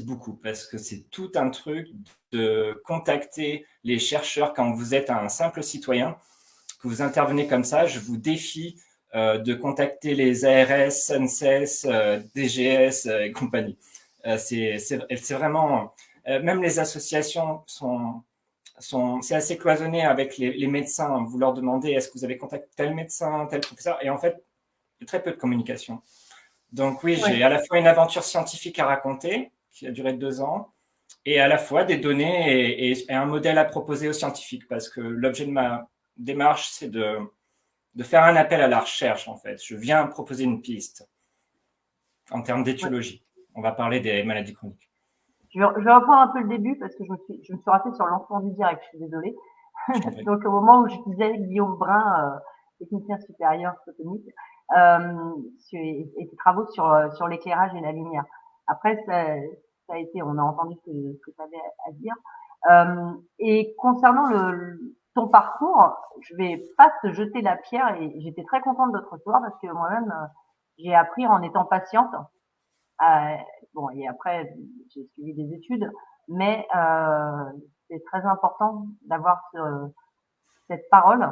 beaucoup parce que c'est tout un truc de contacter les chercheurs quand vous êtes un simple citoyen, que vous intervenez comme ça. Je vous défie de contacter les ARS, ANSES, DGS et compagnie. C'est vraiment... même les associations c'est assez cloisonné avec les médecins. Vous leur demandez est-ce que vous avez contacté tel médecin, tel professeur, et en fait, il y a très peu de communication. Donc oui, j'ai Ouais. à la fois une aventure scientifique à raconter, qui a duré 2 ans, et à la fois des données et un modèle à proposer aux scientifiques, parce que l'objet de ma démarche, c'est de faire un appel à la recherche, en fait. Je viens proposer une piste en termes Ouais. d'étiologie. On va parler des maladies chroniques. Je vais reprendre un peu le début parce que je me suis ratée sur le lancement du direct, je suis désolée. Je t'en prie. Donc au moment où je disais Guillaume Brun, technicien supérieur photonique, et ses travaux sur l'éclairage et la lumière. Après, ça a été, on a entendu ce que tu avais à dire. Et concernant ton parcours, je vais pas te jeter la pierre et j'étais très contente de te recevoir parce que moi-même, j'ai appris en étant patiente. Euh, bon, et après, j'ai suivi des études, mais c'est très important d'avoir cette parole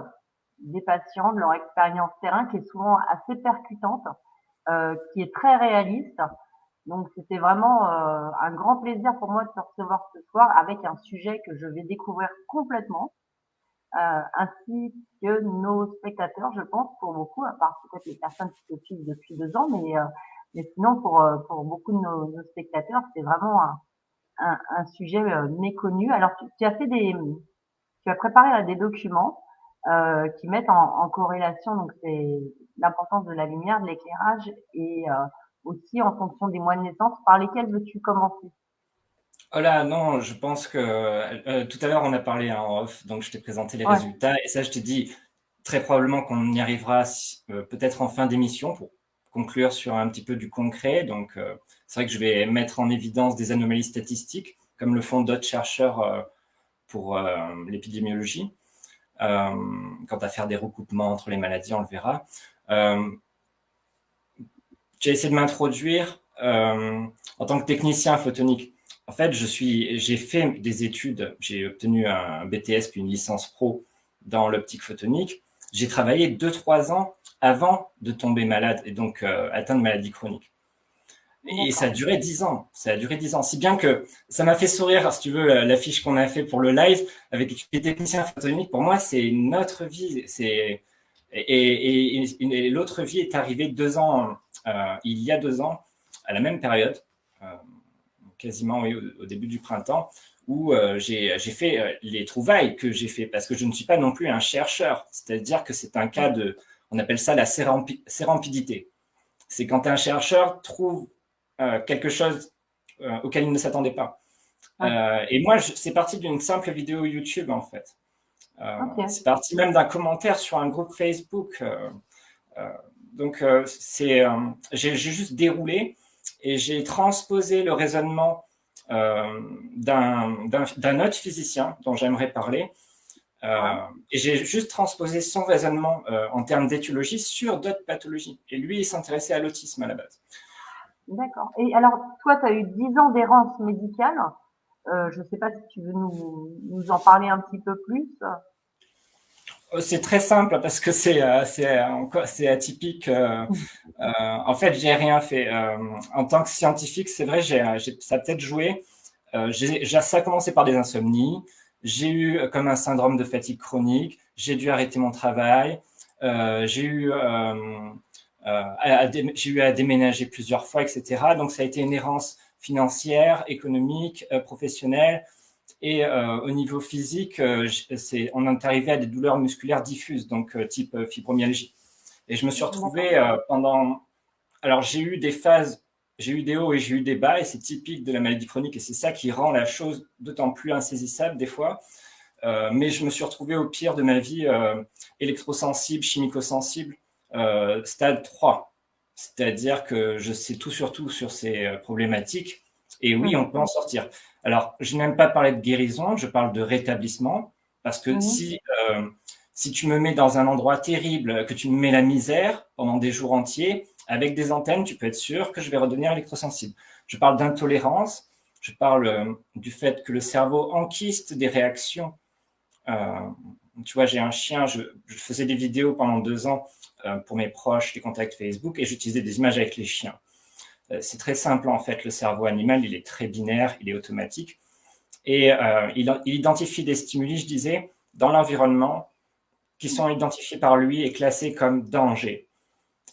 des patients, de leur expérience terrain qui est souvent assez percutante, qui est très réaliste. Donc c'était vraiment un grand plaisir pour moi de te recevoir ce soir avec un sujet que je vais découvrir complètement, ainsi que nos spectateurs, je pense, pour beaucoup, à part peut-être les personnes qui te suivent depuis 2 ans, mais sinon pour beaucoup de nos spectateurs, c'est vraiment un sujet méconnu. Alors tu as préparé là, des documents qui mettent en corrélation donc c'est l'importance de la lumière, de l'éclairage et aussi en fonction des mois de naissance. Par lesquels veux-tu commencer? Oh là, non, je pense que tout à l'heure on a parlé en off, donc je t'ai présenté les Ouais, résultats et ça je t'ai dit très probablement qu'on y arrivera peut-être en fin d'émission pour conclure sur un petit peu du concret. Donc c'est vrai que je vais mettre en évidence des anomalies statistiques comme le font d'autres chercheurs pour l'épidémiologie. Quant à faire des recoupements entre les maladies, on le verra. Euh, j'ai essayé de m'introduire en tant que technicien photonique. En fait, j'ai fait des études, j'ai obtenu un BTS puis une licence pro dans l'optique photonique. J'ai travaillé 2-3 ans avant de tomber malade et donc atteindre de maladie chronique. Et ça a d'accord. duré 10 ans. Ça a duré 10 ans. Si bien que ça m'a fait sourire, si tu veux, l'affiche qu'on a fait pour le live avec les techniciens photoniques. Pour moi, c'est notre vie. Et l'autre vie est arrivée 2 ans, il y a 2 ans, à la même période, euh, quasiment oui, au début du printemps, où j'ai fait les trouvailles que j'ai fait, parce que je ne suis pas non plus un chercheur. C'est-à-dire que c'est un cas on appelle ça la sérempidité. C'est quand un chercheur trouve quelque chose auquel il ne s'attendait pas. Ouais, Et moi, c'est parti d'une simple vidéo YouTube, en fait. ok. C'est parti même d'un commentaire sur un groupe Facebook. Euh, donc, j'ai juste déroulé et j'ai transposé le raisonnement d'un autre physicien dont j'aimerais parler. Ouais, Et j'ai juste transposé son raisonnement en termes d'étiologie sur d'autres pathologies. Et lui, il s'intéressait à l'autisme à la base. d'accord. Et alors, toi, tu as eu 10 ans d'errance médicale. Je ne sais pas si tu veux nous en parler un petit peu plus. C'est très simple parce que c'est atypique. En fait, j'ai rien fait. En tant que scientifique, c'est vrai, ça a peut-être joué. Ça a commencé par des insomnies. J'ai eu comme un syndrome de fatigue chronique. J'ai dû arrêter mon travail. J'ai eu à déménager plusieurs fois, etc. Donc, ça a été une errance financière, économique, professionnelle. Et au niveau physique, on est arrivé à des douleurs musculaires diffuses, donc type fibromyalgie. Et je me suis D'accord. retrouvé pendant... Alors j'ai eu des phases, j'ai eu des hauts et j'ai eu des bas, et c'est typique de la maladie chronique, et c'est ça qui rend la chose d'autant plus insaisissable des fois. Mais je me suis retrouvé au pire de ma vie électrosensible, chimico-sensible, stade 3. C'est-à-dire que je sais tout sur ces problématiques. Et oui, on Mhm. peut en sortir. Alors, je n'aime pas parler de guérison, je parle de rétablissement. Parce que Mhm. si tu me mets dans un endroit terrible, que tu me mets la misère pendant des jours entiers, avec des antennes, tu peux être sûr que je vais redevenir électrosensible. Je parle d'intolérance. Je parle du fait que le cerveau enquiste des réactions. Tu vois, j'ai un chien, je faisais des vidéos pendant 2 ans pour mes proches, les contacts Facebook, et j'utilisais des images avec les chiens. C'est très simple en fait, le cerveau animal, il est très binaire, il est automatique. Et il identifie des stimuli, je disais, dans l'environnement qui sont identifiés par lui et classés comme danger.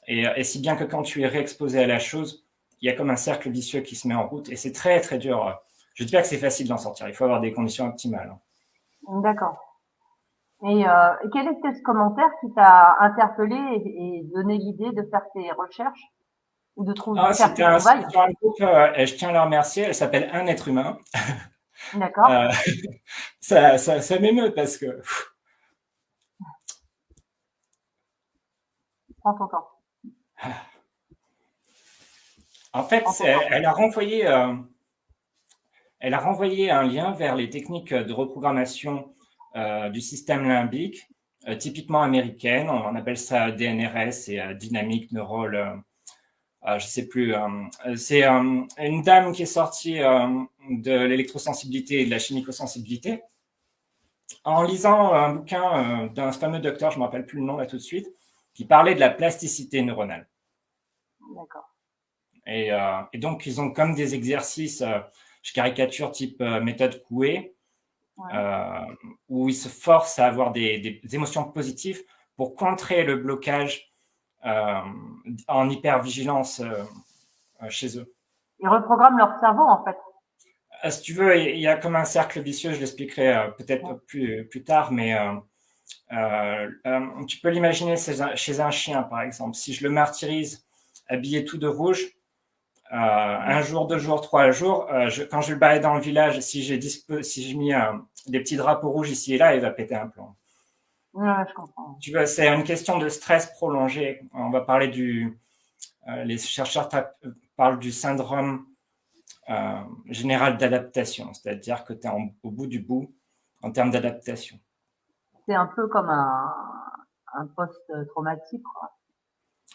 Et si bien que quand tu es réexposé à la chose, il y a comme un cercle vicieux qui se met en route et c'est très très dur. Je ne dis pas que c'est facile d'en sortir, il faut avoir des conditions optimales. D'accord. Et quel était ce commentaire qui t'a interpellé et donné l'idée de faire tes recherches ou de faire tes C'était trouvailles? sur un groupe, et je tiens à la remercier, elle s'appelle Un être humain. D'accord. Euh, ça m'émeut parce que Prends ton temps. en fait, Prends ton temps. elle a renvoyé un lien vers les techniques de reprogrammation du système limbique, typiquement américaine. On appelle ça DNRS et Dynamic Neural. Je sais plus. C'est une dame qui est sortie de l'électrosensibilité et de la chimico-sensibilité en lisant un bouquin d'un fameux docteur, je ne me rappelle plus le nom là tout de suite, qui parlait de la plasticité neuronale. D'accord. Et donc, ils ont comme des exercices, je caricature type méthode Coué, Ouais. où ils se forcent à avoir des émotions positives pour contrer le blocage en hypervigilance chez eux. Ils reprogramment leur cerveau, en fait. Si tu veux, il y a comme un cercle vicieux, je l'expliquerai peut-être plus tard, mais tu peux l'imaginer chez un chien, par exemple. Si je le martyrise, habillé tout de rouge, un jour, 2 jours, 3 jours, quand je le balade dans le village, si j'ai mis des petits drapeaux rouges ici et là, il va péter un plomb. Ouais, je comprends. Tu vois, c'est une question de stress prolongé. On va parler les chercheurs parlent du syndrome général d'adaptation, c'est-à-dire que tu es au bout du bout en termes d'adaptation. C'est un peu comme un post-traumatique, quoi.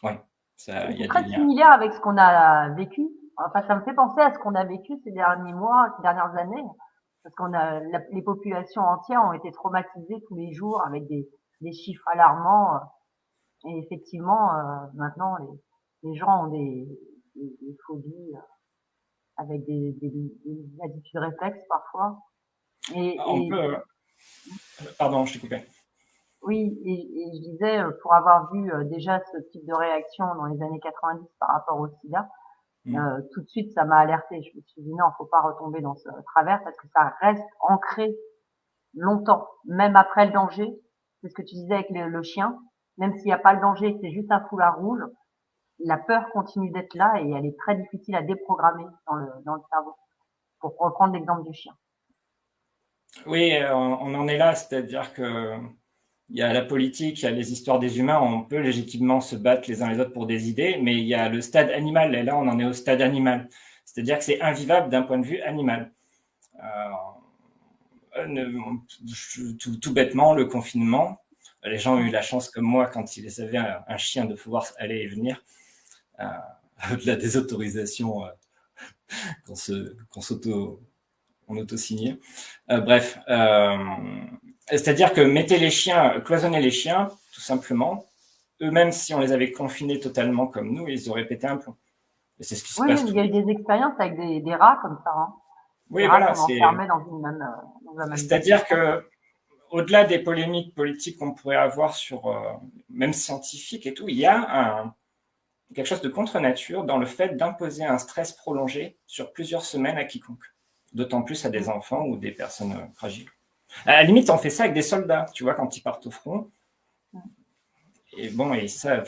Oui, Et il y c'est a des très liens. similaire avec ce qu'on a vécu. Enfin, ça me fait penser à ce qu'on a vécu ces derniers mois, ces dernières années, parce les populations entières ont été traumatisées tous les jours avec des chiffres alarmants. Et effectivement, maintenant, les gens ont des phobies avec des attitudes réflexes parfois. On Et peut. Pardon, je t'ai coupé. oui, et je disais, pour avoir vu déjà ce type de réaction dans les années 90 par rapport au sida, tout de suite, ça m'a alertée. Je me suis dit non, faut pas retomber dans ce travers parce que ça reste ancré longtemps, même après le danger. C'est ce que tu disais avec le chien. Même s'il n'y a pas le danger, c'est juste un foulard rouge, la peur continue d'être là et elle est très difficile à déprogrammer dans le cerveau. Pour reprendre l'exemple du chien. Oui, on en est là, c'est-à-dire que il y a la politique, il y a les histoires des humains, on peut légitimement se battre les uns les autres pour des idées, mais il y a le stade animal, et là on en est au stade animal. C'est-à-dire que c'est invivable d'un point de vue animal. Tout bêtement, le confinement, les gens ont eu la chance comme moi, quand ils avaient un chien, de pouvoir aller et venir, au-delà des autorisations qu'on auto-signait. Bref, c'est-à-dire que mettez les chiens, cloisonnez les chiens, tout simplement. Eux-mêmes, si on les avait confinés totalement comme nous, ils auraient pété un plomb. Et c'est ce qui se Oui, passe il tous y a eu les jours. des expériences avec des rats comme ça, hein. Des Oui, rats voilà, qu'on enfermait dans un même c'est-à-dire bâtiment. que au-delà des polémiques politiques qu'on pourrait avoir sur, même scientifiques et tout, il y a quelque chose de contre nature dans le fait d'imposer un stress prolongé sur plusieurs semaines à quiconque, d'autant plus à des enfants ou des personnes fragiles. À la limite, on fait ça avec des soldats, tu vois, quand ils partent au front. Et bon, ils savent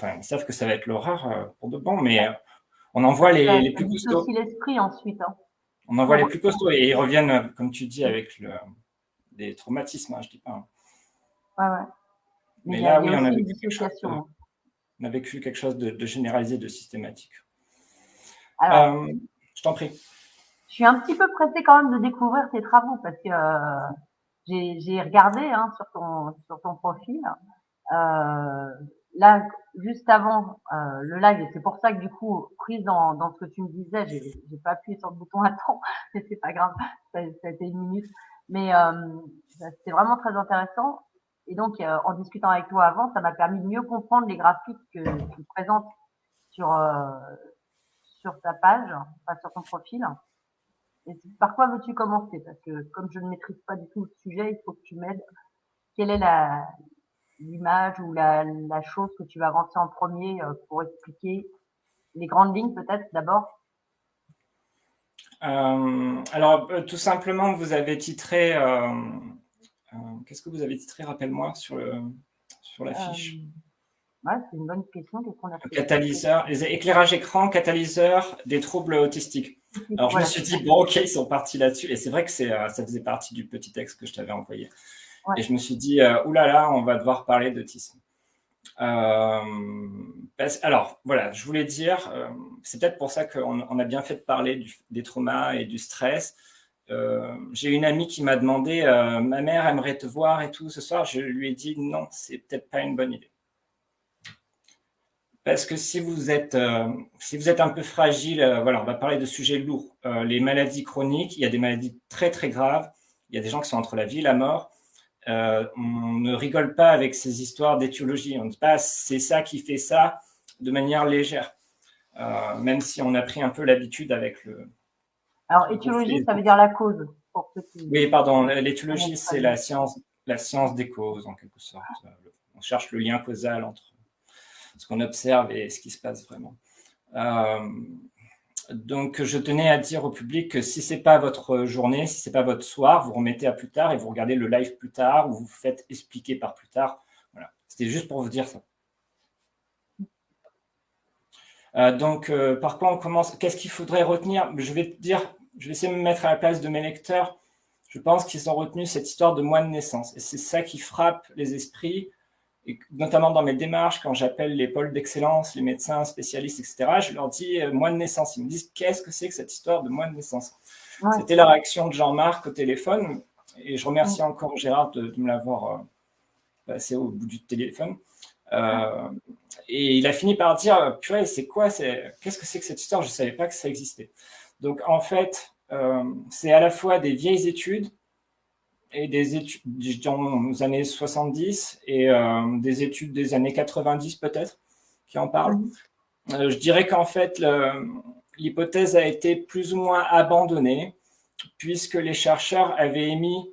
que ça va être l'horreur pour de bon, mais on envoie les Ça plus costauds. dissocie l'esprit ensuite, hein. On envoie les plus costauds et ils reviennent, comme tu dis, avec des traumatismes, hein, je dis pas. Hein. Ouais, ouais. Mais Mais là, il y a oui, aussi une dissociation, hein. on a vécu quelque chose de généralisé, de systématique. Alors, Je t'en prie. je suis un petit peu pressée quand même de découvrir tes travaux parce que j'ai regardé hein, sur ton profil. là, juste avant le live, et c'est pour ça que du coup, prise dans ce que tu me disais, j'ai pas appuyé sur le bouton à temps, mais c'est pas grave, ça a été 1 minute. Mais c'était vraiment très intéressant. Et donc, en discutant avec toi avant, ça m'a permis de mieux comprendre les graphiques que tu présentes sur sur ta page, enfin sur ton profil. Et par quoi veux-tu commencer? Parce que comme je ne maîtrise pas du tout le sujet, il faut que tu m'aides. Quelle est l'image ou la chose que tu vas avancer en premier pour expliquer les grandes lignes peut-être d'abord? Alors, tout simplement, vous avez titré. Qu'est-ce que vous avez titré, rappelle-moi, sur la fiche? Ouais, c'est une bonne question. Qu'est-ce qu'on a fait? Catalyseur, les éclairages écran, catalyseur des troubles autistiques. Alors, je me Voilà, suis c'est ça. dit, bon, ok, ils sont partis là-dessus. Et c'est vrai que ça faisait partie du petit texte que je t'avais envoyé. Ouais. Et je me suis dit, oulala, on va devoir parler d'autisme. Alors, voilà, je voulais dire, c'est peut-être pour ça qu'on a bien fait de parler des traumas et du stress. J'ai une amie qui m'a demandé, ma mère aimerait te voir et tout ce soir. Je lui ai dit, non, c'est peut-être pas une bonne idée. Parce que si vous êtes un peu fragile, voilà, on va parler de sujets lourds. Les maladies chroniques, il y a des maladies très très graves. Il y a des gens qui sont entre la vie et la mort. On ne rigole pas avec ces histoires d'étiologie. On ne dit pas c'est ça qui fait ça de manière légère. Même si on a pris un peu l'habitude avec Alors, le groupe étiologie, ça veut Facebook. dire la cause, pour ceux Oui, pardon, connaissent l'étiologie, pas c'est bien. la science des causes, en quelque sorte. On cherche le lien causal entre ce qu'on observe et ce qui se passe vraiment. Donc, je tenais à dire au public que si c'est pas votre journée, si c'est pas votre soir, vous remettez à plus tard et vous regardez le live plus tard ou vous vous faites expliquer par plus tard. Voilà. C'était juste pour vous dire ça. Donc, par quoi on commence? Qu'est-ce qu'il faudrait retenir? Je vais te dire, je vais essayer de me mettre à la place de mes lecteurs. Je pense qu'ils ont retenu cette histoire de moi de naissance. Et c'est ça qui frappe les esprits, et notamment dans mes démarches, quand j'appelle les pôles d'excellence, les médecins spécialistes, etc., je leur dis moi de naissance. Ils me disent qu'est-ce que c'est que cette histoire de moi de naissance? Ouais. C'était la réaction de Jean-Marc au téléphone, et je remercie Mm. encore Gérard de me l'avoir passé au bout du téléphone. Et il a fini par dire purée, c'est quoi, qu'est-ce que c'est que cette histoire? Je ne savais pas que ça existait. Donc en fait, c'est à la fois des vieilles études et des études des années 70 et des études des années 90 peut-être qui en parlent. Je dirais qu'en fait, l'hypothèse a été plus ou moins abandonnée puisque les chercheurs avaient émis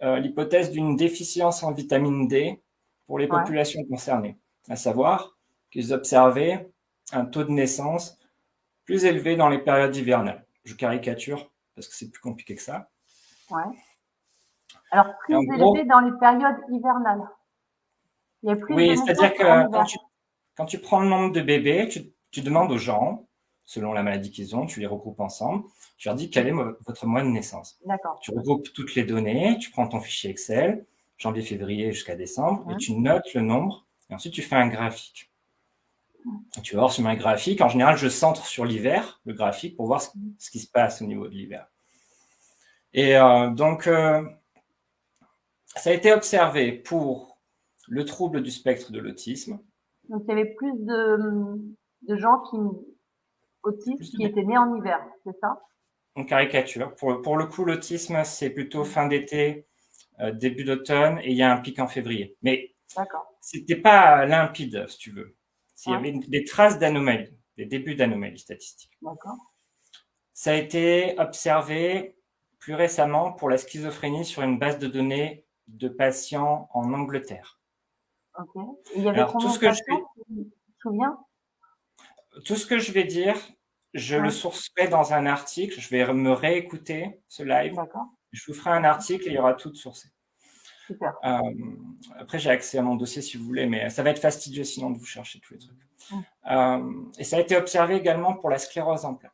l'hypothèse d'une déficience en vitamine D pour les Ouais. populations concernées, à savoir qu'ils observaient un taux de naissance plus élevé dans les périodes hivernales. Je caricature parce que c'est plus compliqué que ça. Ouais. Alors, plus Et en élevé gros, dans les périodes hivernales. Il y a plus de oui, naissances c'est-à-dire en que hiver. quand tu prends le nombre de bébés, tu demandes aux gens, selon la maladie qu'ils ont, tu les regroupes ensemble, tu leur dis quel est votre mois de naissance. D'accord. Tu regroupes toutes les données, tu prends ton fichier Excel, janvier, février jusqu'à décembre, et tu notes le nombre, et ensuite tu fais un graphique. Et tu vas voir sur un graphique, en général, je centre sur l'hiver, le graphique, pour voir ce qui se passe au niveau de l'hiver. Et donc, ça a été observé pour le trouble du spectre de l'autisme. Donc, il y avait plus de gens autistes qui étaient nés en hiver, c'est ça? On caricature. Pour le coup, l'autisme, c'est plutôt fin d'été, début d'automne, et il y a un pic en février. Mais c'était pas limpide, si tu veux. Il y avait des traces d'anomalies, des débuts d'anomalies statistiques. D'accord. Ça a été observé plus récemment pour la schizophrénie sur une base de données de patients en Angleterre. Ok. Et il y avait Alors, combien de patients, tu te souviens? Tout ce que je vais dire, je le sourcerai dans un article. Je vais me réécouter ce live. D'accord. Je vous ferai un article et il y aura tout sourcé. Super. Après, j'ai accès à mon dossier si vous voulez, mais ça va être fastidieux sinon de vous chercher tous les trucs. Et ça a été observé également pour la sclérose en plaques.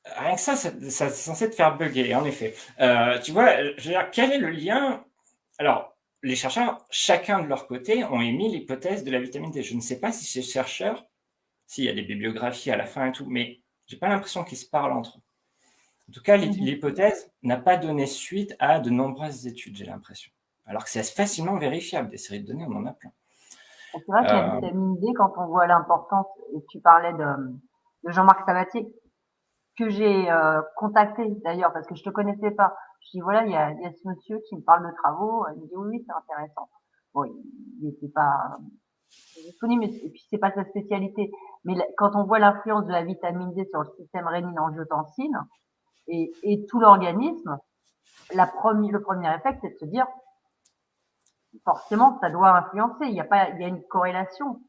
Rien que ça c'est censé te faire bugger, en effet. Tu vois, je veux dire, quel est le lien? Alors, les chercheurs, chacun de leur côté, ont émis l'hypothèse de la vitamine D. Je ne sais pas si ces chercheurs, s'il y a des bibliographies à la fin et tout, mais j'ai pas l'impression qu'ils se parlent entre eux. En tout cas, l'hypothèse n'a pas donné suite à de nombreuses études, j'ai l'impression. alors que c'est facilement vérifiable. Des séries de données, on en a plein. C'est vrai que la vitamine D, quand on voit l'importance, et tu parlais de Jean-Marc Sabatier, que j'ai contacté d'ailleurs parce que je te connaissais pas. Je dis voilà, il y a ce monsieur qui me parle de travaux. Il me dit oui, oui, c'est intéressant. Bon, il était pas disponible, et puis c'est pas sa spécialité. Mais quand on voit l'influence de la vitamine D sur le système rénine-angiotensine et tout l'organisme, le premier effet, c'est de se dire forcément ça doit influencer. Il y a une corrélation.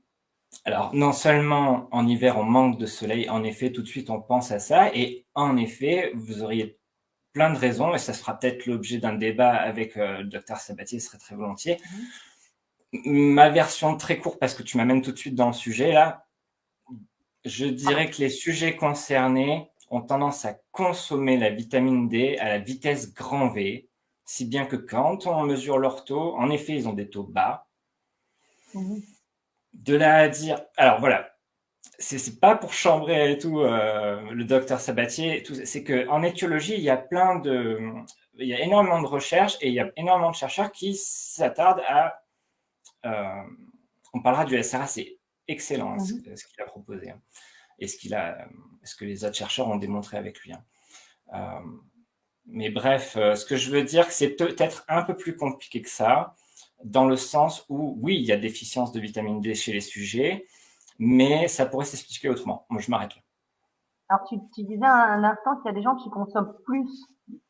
Alors, non seulement en hiver, on manque de soleil, en effet, tout de suite, on pense à ça. Et en effet, vous auriez plein de raisons, et ça sera peut-être l'objet d'un débat avec le docteur Sabatier, ce serait très volontiers. Ma version très courte, parce que tu m'amènes tout de suite dans le sujet, là, je dirais que les sujets concernés ont tendance à consommer la vitamine D à la vitesse grand V, si bien que quand on mesure leur taux, en effet, ils ont des taux bas. De là à dire... Alors voilà, c'est pas pour chambrer et tout le docteur Sabatier, c'est qu'en étiologie, il y a énormément de recherches et il y a énormément de chercheurs qui s'attardent à... on parlera du SRA, c'est excellent ce qu'il a proposé, hein, et ce que les autres chercheurs ont démontré avec lui. Mais bref, ce que je veux dire, c'est peut-être un peu plus compliqué que ça, dans le sens où, oui, il y a déficience de vitamine D chez les sujets, mais ça pourrait s'expliquer autrement. Moi, je m'arrête là. Alors, tu disais un instant qu'il y a des gens qui consomment plus,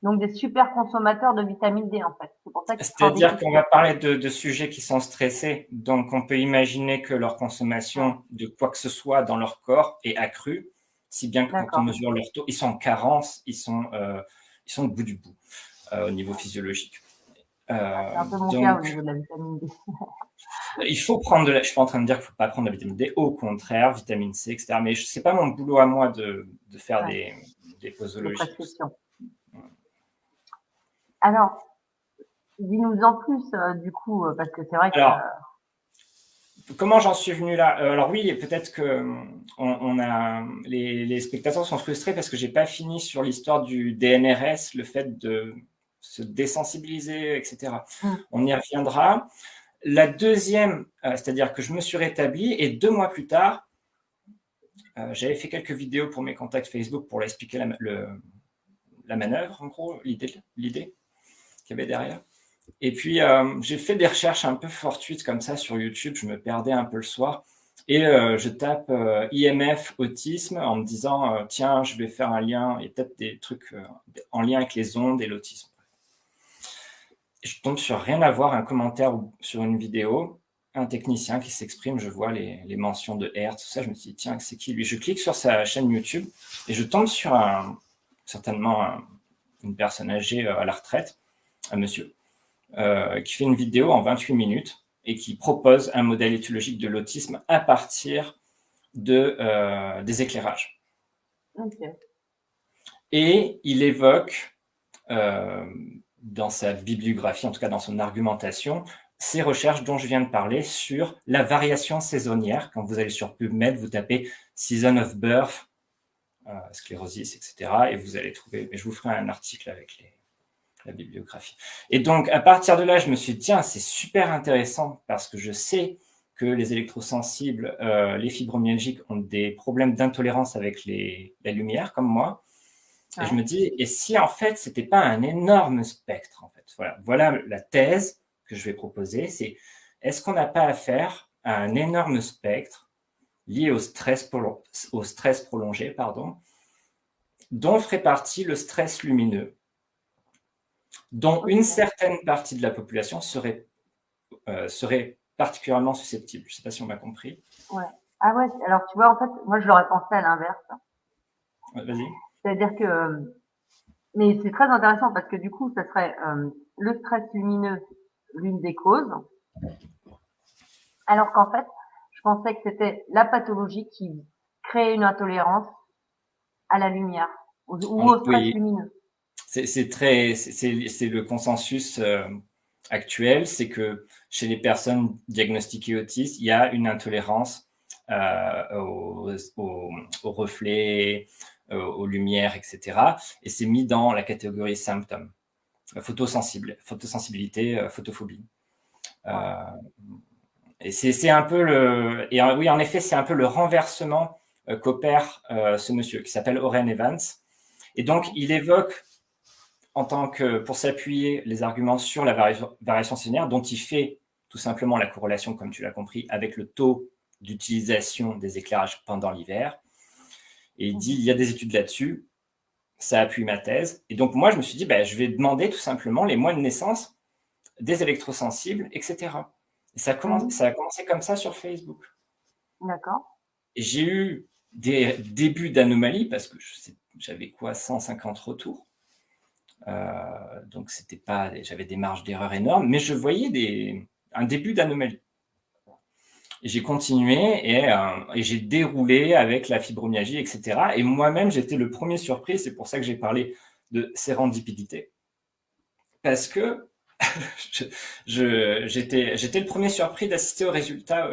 donc des super consommateurs de vitamine D, en fait. C'est pour ça qu'ils C'est-à-dire qu'on va parler de sujets qui sont stressés, donc on peut imaginer que leur consommation de quoi que ce soit dans leur corps est accrue, si bien que quand on mesure leur taux, ils sont en carence, ils sont au bout du bout au niveau physiologique. C'est un peu mon cas au niveau de la vitamine D. Il faut prendre je suis pas en train de dire qu'il ne faut pas prendre de la vitamine D, au contraire, vitamine C, etc. Mais ce n'est pas mon boulot à moi de faire des posologies. Alors, dis-nous en plus, du coup, parce que c'est vrai que... Alors, comment j'en suis venu là? Alors oui, peut-être que les spectateurs sont frustrés parce que j'ai pas fini sur l'histoire du DNRS, le fait de se désensibiliser, etc. On y reviendra. La deuxième, c'est-à-dire que je me suis rétabli et 2 mois plus tard, j'avais fait quelques vidéos pour mes contacts Facebook pour expliquer la manœuvre, en gros, l'idée qu'il y avait derrière. Et puis, j'ai fait des recherches un peu fortuites comme ça sur YouTube. Je me perdais un peu le soir. Et je tape IMF autisme en me disant tiens, je vais faire un lien, et peut-être des trucs en lien avec les ondes et l'autisme. Je tombe sur rien à voir, un commentaire sur une vidéo, un technicien qui s'exprime, je vois les mentions de R, tout ça. Je me dis tiens, c'est qui lui? Je clique sur sa chaîne YouTube et je tombe sur certainement une personne âgée à la retraite, un monsieur. Qui fait une vidéo en 28 minutes et qui propose un modèle étiologique de l'autisme à partir des éclairages. Et il évoque dans sa bibliographie, en tout cas dans son argumentation, ces recherches dont je viens de parler sur la variation saisonnière. Quand vous allez sur PubMed, vous tapez Season of Birth, sclérosis, etc. et vous allez trouver, mais je vous ferai un article avec la bibliographie. Et donc, à partir de là, je me suis dit, tiens, c'est super intéressant parce que je sais que les électrosensibles, les fibromyalgiques ont des problèmes d'intolérance avec la lumière, comme moi. Et je me dis, et si en fait, c'était pas un énorme spectre, en fait. Voilà la thèse que je vais proposer, c'est est-ce qu'on n'a pas affaire à un énorme spectre lié au stress prolongé, dont ferait partie le stress lumineux, dont une certaine partie de la population serait particulièrement susceptible. Je ne sais pas si on m'a compris. Ouais. Ah ouais, alors tu vois, en fait, moi je l'aurais pensé à l'inverse. Vas-y. C'est-à-dire que, mais c'est très intéressant parce que du coup, ça serait le stress lumineux, l'une des causes, alors qu'en fait, je pensais que c'était la pathologie qui créait une intolérance à la lumière ou au stress lumineux. C'est le consensus actuel, c'est que chez les personnes diagnostiquées autistes, il y a une intolérance aux reflets, aux lumières, etc. Et c'est mis dans la catégorie symptômes. photosensibilité, photophobie. Ouais. Et c'est un peu oui, en effet, c'est un peu le renversement qu'opère ce monsieur qui s'appelle Oren Evans. Et donc, Ouais. il évoque pour s'appuyer les arguments sur la variation saisonnière, dont il fait tout simplement la corrélation, comme tu l'as compris, avec le taux d'utilisation des éclairages pendant l'hiver. Et il dit, il y a des études là-dessus, ça appuie ma thèse. Et donc, moi, je me suis dit, je vais demander tout simplement les mois de naissance des électrosensibles, etc. Et ça a commencé comme ça sur Facebook. D'accord. Et j'ai eu des débuts d'anomalies parce que j'avais 150 retours. Donc j'avais des marges d'erreur énormes, mais je voyais un début d'anomalie. Et j'ai continué et j'ai déroulé avec la fibromyalgie, etc. Et moi-même, j'étais le premier surpris. C'est pour ça que j'ai parlé de sérendipité. Parce que j'étais le premier surpris d'assister aux résultats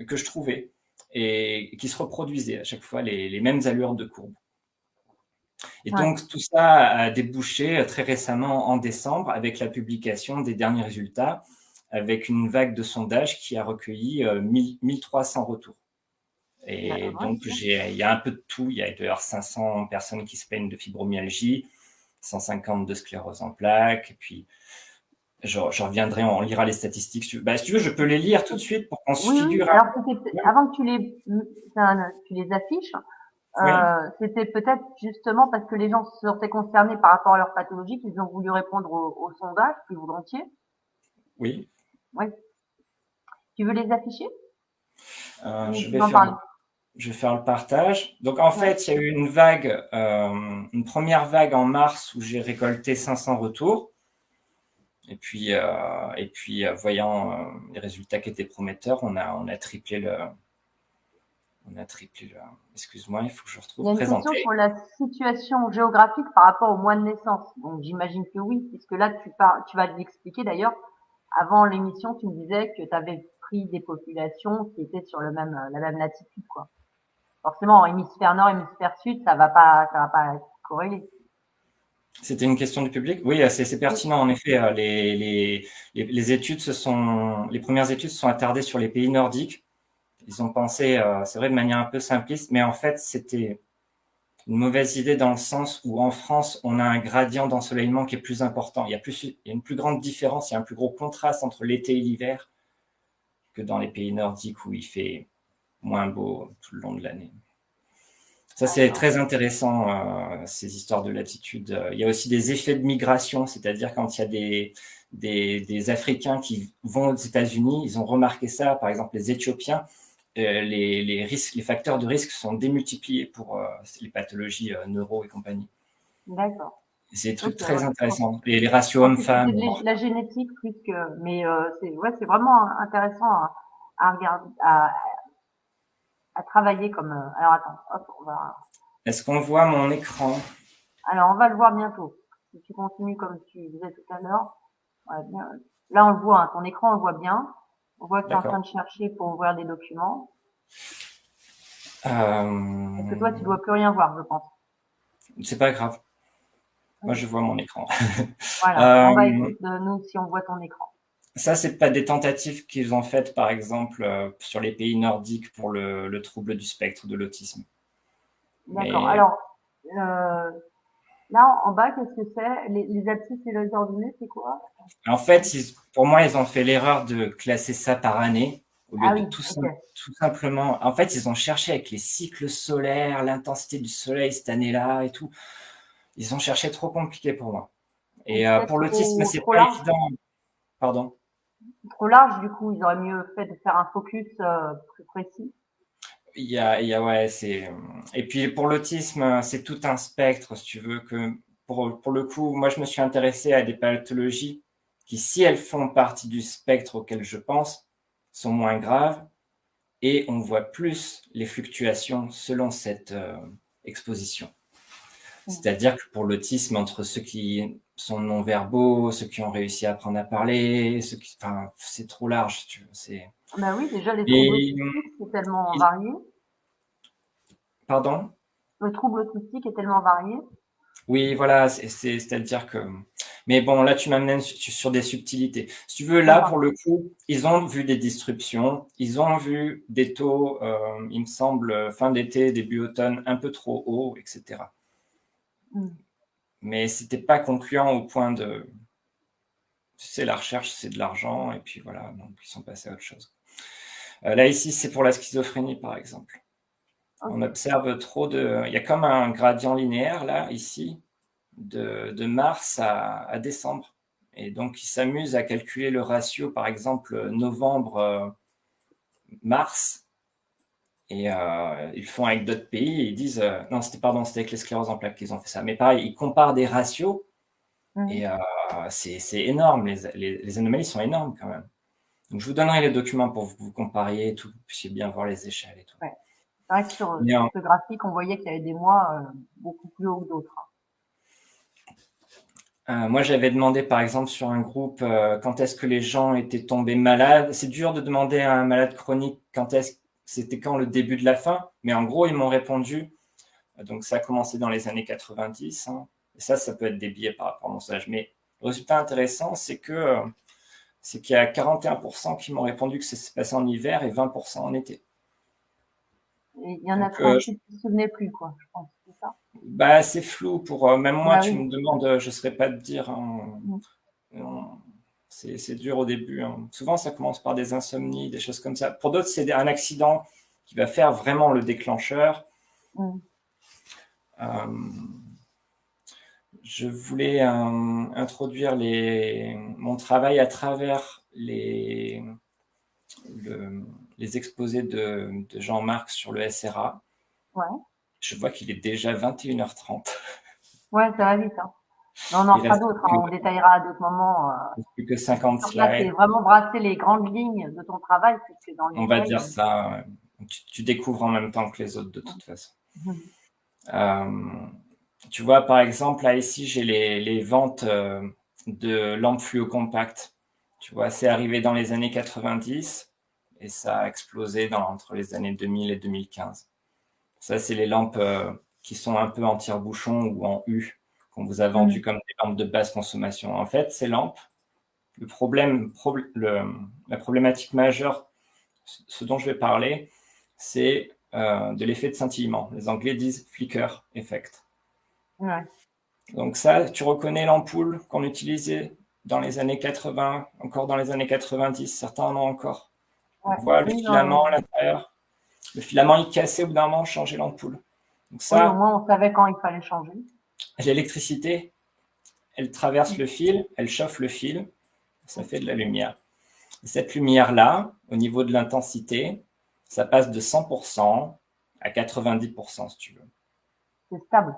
que je trouvais et qui se reproduisaient à chaque fois les mêmes allures de courbe. Et Ouais. donc, tout ça a débouché très récemment en décembre avec la publication des derniers résultats, avec une vague de sondages qui a recueilli 1300 retours. Et Ouais, donc, il y a un peu de tout. Il y a d'ailleurs 500 personnes qui se plaignent de fibromyalgie, 150 de sclérose en plaques. Et puis, je reviendrai, on lira les statistiques. Si tu veux, je peux les lire tout de suite pour qu'on se oui, oui. figure un Alors, peu. avant que tu les affiches, Oui, c'était peut-être justement parce que les gens se sentaient concernés par rapport à leur pathologie qu'ils ont voulu répondre au sondage plus volontiers. oui. Oui. Tu veux les afficher ou Je tu vais veux en faire parler? le partage. Donc, en Ouais. fait, il y a eu une première vague en mars où j'ai récolté 500 retours. Et puis, voyant les résultats qui étaient prometteurs, on a triplé le. Excuse-moi, il faut que je Il y retrouve a une question présenter. sur la situation géographique par rapport au mois de naissance. Donc, j'imagine que oui, puisque là, tu vas l'expliquer d'ailleurs. Avant l'émission, tu me disais que tu avais pris des populations qui étaient sur la même latitude, quoi. Forcément, hémisphère nord, hémisphère sud, ça va pas être corrélé. C'était une question du public? Oui, c'est Oui, pertinent. En effet, les premières études se sont attardées sur les pays nordiques. Ils ont pensé, c'est vrai, de manière un peu simpliste, mais en fait, c'était une mauvaise idée dans le sens où en France, on a un gradient d'ensoleillement qui est plus important. Il y a une plus grande différence, il y a un plus gros contraste entre l'été et l'hiver que dans les pays nordiques où il fait moins beau tout le long de l'année. Ça, c'est d'accord. très intéressant, ces histoires de latitude. Il y a aussi des effets de migration, c'est-à-dire quand il y a des Africains qui vont aux États-Unis, ils ont remarqué ça, par exemple les Éthiopiens, les facteurs de risque sont démultipliés pour les pathologies neuro et compagnie. D'accord. C'est des trucs Ok, très ouais. intéressants. Les Je ratios pensais que c'était hommes-femmes. la génétique plus que, mais c'est vraiment intéressant à regarder, à travailler comme. Alors attends, hop, Est-ce qu'on voit mon écran? alors on va le voir bientôt. Si tu continues comme tu disais tout à l'heure, ouais, bien. Là on le voit, hein, ton écran on le voit bien. On voit que tu es en train D'accord. de chercher pour ouvrir des documents. Parce que toi tu Euh, dois plus rien voir, je pense. c'est pas grave. Moi, Oui. je vois mon écran. Voilà. Euh, On va essayer de nous si on voit ton écran. Ça, c'est pas des tentatives qu'ils ont faites, par exemple, sur les pays nordiques pour le trouble du spectre de l'autisme. D'accord. Mais Alors, euh, là, en bas, qu'est-ce que c'est? Les abscisses et les ordonnées, c'est quoi? en fait, pour moi, ils ont fait l'erreur de classer ça par année au lieu Ah de oui, ok. tout simplement. En fait, ils ont cherché avec les cycles solaires, l'intensité du soleil cette année-là et tout. Ils ont cherché trop compliqué pour moi. Ou Et peut-être pour l'autisme, c'est trop pas large. évident. Pardon. Trop large, du coup, ils auraient mieux fait de faire un focus plus précis. Ouais, et puis pour l'autisme, c'est tout un spectre, si tu veux, que pour le coup, moi, je me suis intéressé à des pathologies qui, si elles font partie du spectre auquel je pense, sont moins graves et on voit plus les fluctuations selon cette exposition. Mm. C'est-à-dire que pour l'autisme, entre ceux qui sont non-verbaux, ceux qui ont réussi à apprendre à parler, enfin, c'est trop large, si tu veux. Ben oui, déjà, les troubles Et, autistiques, c'est tellement il- varié. pardon? Le trouble autistique est tellement varié. Oui, voilà, c'est-à-dire que… Mais bon, là, tu m'amènes sur des subtilités. Si tu veux, là, pour D'accord. le coup, ils ont vu des disruptions, ils ont vu des taux, il me semble, fin d'été, début automne, un peu trop hauts, etc. Mmh. Mais c'était pas concluant au point de… Tu sais, la recherche, c'est de l'argent, et puis voilà, donc ils sont passés à autre chose. Là, ici, c'est pour la schizophrénie, par exemple. On OK. observe trop de… Il y a comme un gradient linéaire, là, ici, de mars à décembre. Et donc, ils s'amusent à calculer le ratio, par exemple, novembre-mars. Et ils le font avec d'autres pays et ils disent… non, c'était avec les scléroses en plaques qu'ils ont fait ça. Mais pareil, ils comparent des ratios Mmh. et c'est énorme. Les anomalies sont énormes quand même. Donc, je vous donnerai les documents pour que vous compariez et tout, que vous puissiez bien voir les échelles et tout. Ouais. C'est vrai que sur, Mais, sur ce graphique, on voyait qu'il y avait des mois beaucoup plus hauts que d'autres, hein. moi, j'avais demandé, par exemple, sur un groupe, quand est-ce que les gens étaient tombés malades. C'est dur de demander à un malade chronique c'était quand le début de la fin, mais en gros, ils m'ont répondu. Donc, ça a commencé dans les années 90, hein, et ça peut être des biais par rapport à mon stage. Mais le résultat intéressant, c'est qu'il y a 41% qui m'ont répondu que ça s'est passé en hiver et 20% en été. Et il y en a Donc, 38 qui se souvenaient plus, quoi, je pense, c'est ça? bah, c'est flou pour même moi. Bah Tu oui. me demandes, je ne saurais pas te dire, hein. Mmh. C'est dur au début, hein. Souvent, ça commence par des insomnies, des choses comme ça. Pour d'autres, c'est un accident qui va faire vraiment le déclencheur. Mmh. Euh, je voulais introduire mon travail à travers les exposés de Jean-Marc sur le SRA. Ouais. Je vois qu'il est déjà 21h30. Ouais, ça va vite, hein. Mais on en Il fera reste d'autres, hein, plus on détaillera à d'autres moments. plus que Ce qui 50 compte là, c'est slides. vraiment brasser les grandes lignes de ton travail, puisque dans le On va détail, dire ça. Ouais. Tu découvres en même temps que les autres de toute façon. mmh. Euh, Tu vois, par exemple, là, ici, j'ai les ventes de lampes fluo compactes. Tu vois, c'est arrivé dans les années 90 et ça a explosé entre les années 2000 et 2015. Ça, c'est les lampes qui sont un peu en tire-bouchon ou en U, qu'on vous a vendues Mmh. comme des lampes de basse consommation. En fait, ces lampes, la problématique majeure, ce dont je vais parler, c'est de l'effet de scintillement. Les Anglais disent flicker effect. Ouais. Donc ça, tu reconnais l'ampoule qu'on utilisait dans les années 80, encore dans les années 90, certains en ont encore. Ouais. On voit le Oui, filament à l'intérieur. Le filament, il cassait au bout d'un moment, changer l'ampoule. Donc oui, au ça, moins on savait quand il fallait changer. l'électricité, elle traverse Mmh. le fil, elle chauffe le fil, ça fait de la lumière. Et cette lumière-là, au niveau de l'intensité, ça passe de 100% à 90%, si tu veux. C'est stable.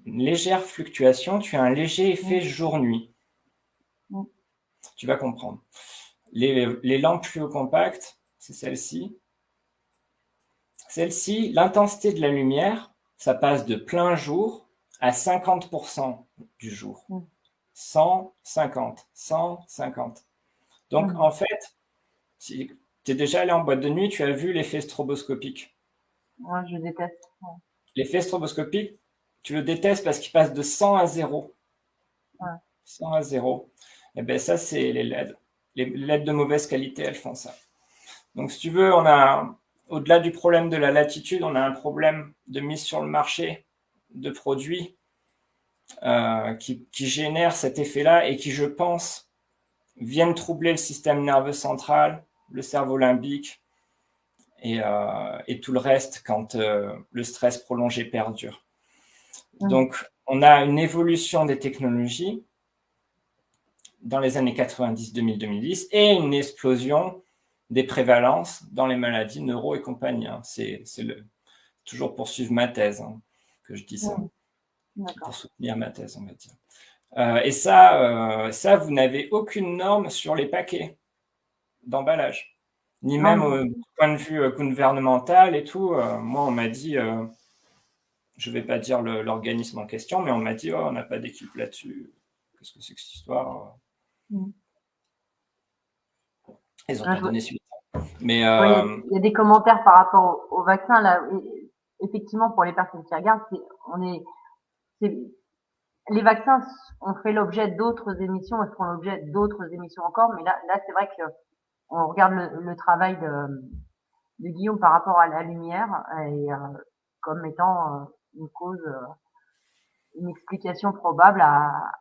Une légère fluctuation, tu as un léger effet Mmh. jour-nuit. Mmh. Tu vas comprendre. Les lampes fluo compactes, c'est celle-ci. Celle-ci, l'intensité de la lumière, ça passe de plein jour à 50% du jour. Mmh. 150, 150. Donc, Mmh. en fait, si tu es déjà allé en boîte de nuit, tu as vu l'effet stroboscopique. Moi, je déteste. Ouais. L'effet stroboscopique, tu le détestes parce qu'il passe de 100 à 0. Ouais. 100 à 0. Et bien ça, c'est les LED. Les LED de mauvaise qualité, elles font ça. Donc, si tu veux, au-delà du problème de la latitude, on a un problème de mise sur le marché de produits qui génèrent cet effet-là et qui, je pense, viennent troubler le système nerveux central, le cerveau limbique et tout le reste quand le stress prolongé perdure. Mmh. Donc, on a une évolution des technologies dans les années 90, 2000, 2010 et une explosion des prévalences dans les maladies neuro et compagnie. Hein. C'est toujours pour suivre ma thèse que je dis ça, Mmh. pour D'accord. soutenir ma thèse, on va dire. Et ça, vous n'avez aucune norme sur les paquets d'emballage, ni Non, même non. du point de vue gouvernemental et tout. Moi, on m'a dit, je ne vais pas dire l'organisme en question, mais on m'a dit, oh, on n'a pas d'équipe là-dessus. Qu'est-ce que c'est que cette histoire? Mmh. Ils n'ont Ah, pas donné suite. Mais ouais, il y a des commentaires par rapport au vaccin là. Et effectivement, pour les personnes qui regardent, c'est les vaccins ont fait l'objet d'autres émissions et feront l'objet d'autres émissions encore, mais là c'est vrai que on regarde le travail de Guillaume par rapport à la lumière et comme étant une cause, une explication probable à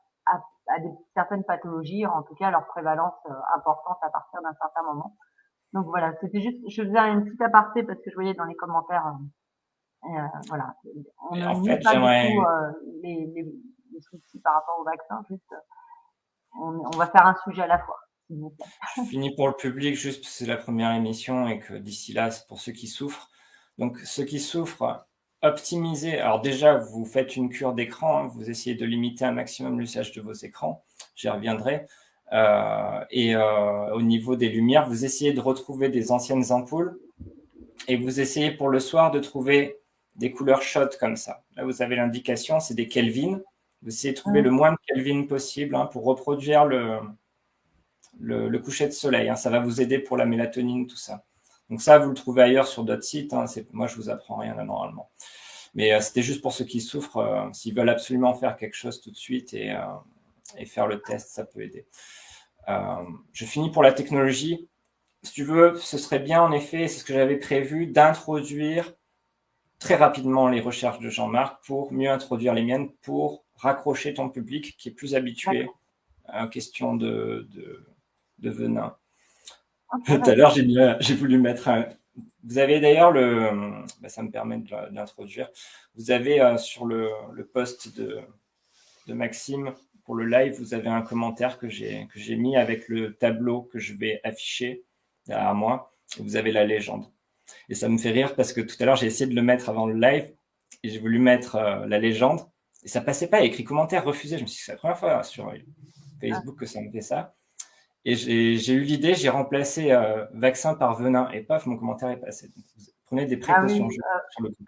certaines pathologies, en tout cas leur prévalence importante à partir d'un certain moment. Donc voilà, c'était juste, je faisais une petite aparté parce que je voyais dans les commentaires, voilà, on Et ne en nie fait, pas du tout j'aimerais, les soucis par rapport au vaccin, juste on va faire un sujet à la fois, s'il vous plaît. je finis pour le public juste parce que c'est la première émission et que d'ici là, c'est pour ceux qui souffrent. Donc, ceux qui souffrent, optimisez. Alors déjà, vous faites une cure d'écran, hein, vous essayez de limiter un maximum l'usage de vos écrans. J'y reviendrai. Au niveau des lumières, vous essayez de retrouver des anciennes ampoules et vous essayez pour le soir de trouver des couleurs chaudes comme ça. Là, vous avez l'indication, c'est des Kelvin. Vous essayez de trouver le moins de Kelvin possible hein, pour reproduire le coucher de soleil. Hein. Ça va vous aider pour la mélatonine, tout ça. Donc ça, vous le trouvez ailleurs sur d'autres sites. Hein. Moi, je vous apprends rien là normalement. Mais c'était juste pour ceux qui souffrent, s'ils veulent absolument faire quelque chose tout de suite et faire le test, ça peut aider. Je finis pour la technologie. Si tu veux, ce serait bien en effet, c'est ce que j'avais prévu, d'introduire très rapidement les recherches de Jean-Marc pour mieux introduire les miennes, pour raccrocher ton public qui est plus habitué à une question de venin. Okay, Tout à l'heure, j'ai voulu mettre un. Vous avez d'ailleurs ça me permet de l'introduire. Vous avez sur le post de Maxime pour le live, vous avez un commentaire que j'ai mis avec le tableau que je vais afficher derrière moi. Et vous avez la légende. Et ça me fait rire parce que tout à l'heure, j'ai essayé de le mettre avant le live et j'ai voulu mettre la légende et ça passait pas. Il y a écrit commentaire refusé. Je me suis dit, c'est la première fois sur Facebook que ça me fait ça. Et j'ai eu l'idée, j'ai remplacé vaccin par venin et paf, mon commentaire est passé. Donc, prenez des précautions sur le coup.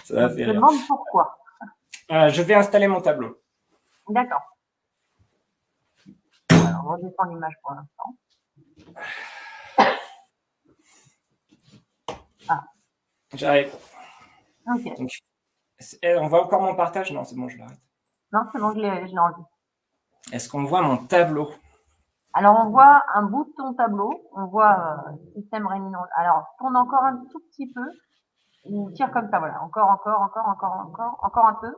Ça va faire je rire. demande pourquoi. Je vais installer mon tableau. D'accord. Alors, on redescend l'image pour l'instant. Ah. J'arrive. Ok. Donc, on voit encore mon partage? Non, c'est bon, je l'arrête. Non, c'est bon, je l'ai enlevé. Est-ce qu'on voit mon tableau? Alors, on voit un bout de ton tableau. On voit système rénine. Alors, tourne encore un tout petit peu. Ou tire comme ça, voilà. Encore un peu.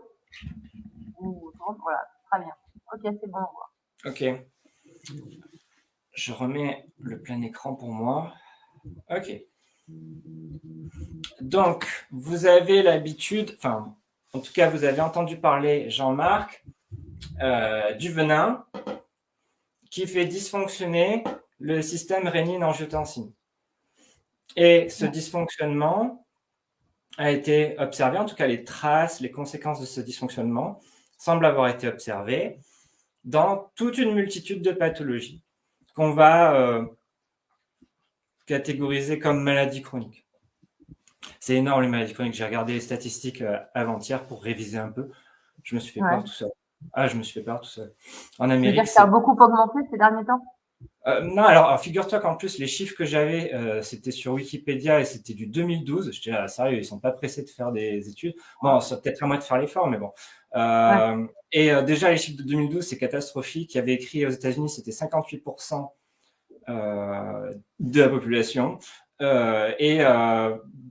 Ou tourne, voilà. Très bien. Ok, c'est bon, on voit. Ok. Je remets le plein écran pour moi. Ok. Donc, vous avez l'habitude, enfin, en tout cas, vous avez entendu parler, Jean-Marc, du venin qui fait dysfonctionner le système rénine-angiotensine. Et ce dysfonctionnement a été observé, en tout cas les traces, les conséquences de ce dysfonctionnement semblent avoir été observées dans toute une multitude de pathologies qu'on va catégoriser comme maladies chroniques. C'est énorme les maladies chroniques. J'ai regardé les statistiques avant-hier pour réviser un peu. Je me suis fait peur tout seul. Je me suis fait peur tout seul. En Amérique, ça a beaucoup augmenté ces derniers temps? Non, alors figure-toi qu'en plus, les chiffres que j'avais, c'était sur Wikipédia et c'était du 2012. Je dis, sérieux, ils sont pas pressés de faire des études. Bon, ça peut-être à moi de faire l'effort, mais bon. Et déjà, les chiffres de 2012, c'est catastrophique. Il y avait écrit aux États-Unis, c'était 58% de la population. Et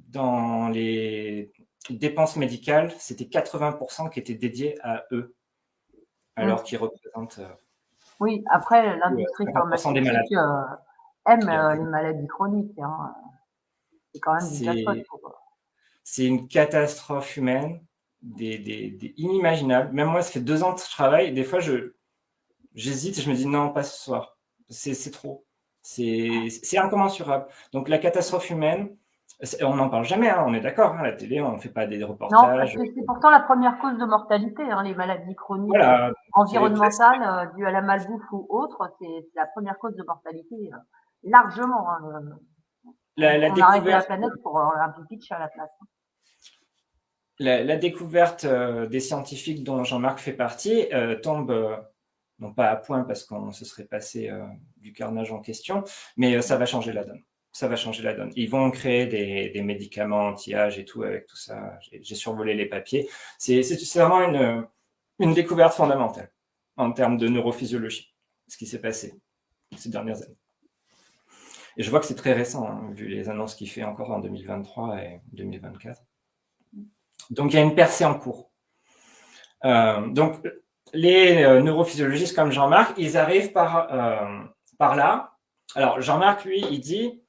dans les dépenses médicales, c'était 80% qui étaient dédiés à eux, alors qu'ils représentent oui, après, l'industrie 50% des malades. pharmaceutique aime les maladies chroniques. Hein. C'est quand même du jackpot. C'est une catastrophe humaine, inimaginable. Même moi, ça fait 2 ans que je travaille. Et des fois, j'hésite et je me dis non, pas ce soir. C'est trop. C'est incommensurable. Donc, la catastrophe humaine, on n'en parle jamais, hein, on est d'accord. Hein, à la télé, on ne fait pas des reportages. Non, parce que c'est pourtant la première cause de mortalité, hein, les maladies chroniques environnementales dues à la malbouffe ou autre. C'est la première cause de mortalité largement. Hein, on arrête la planète pour un pipi de chat à la place. La découverte des scientifiques dont Jean-Marc fait partie tombe, non pas à point parce qu'on se serait passé du carnage en question, mais ça va changer la donne. ça va changer la donne. Ils vont créer des médicaments anti-âge et tout avec tout ça. J'ai survolé les papiers. C'est vraiment une découverte fondamentale en termes de neurophysiologie, ce qui s'est passé ces dernières années. Et je vois que c'est très récent, hein, vu les annonces qu'il fait encore en 2023 et 2024. Donc, il y a une percée en cours. Donc, les neurophysiologistes comme Jean-Marc, ils arrivent par là. Alors, Jean-Marc, lui, il dit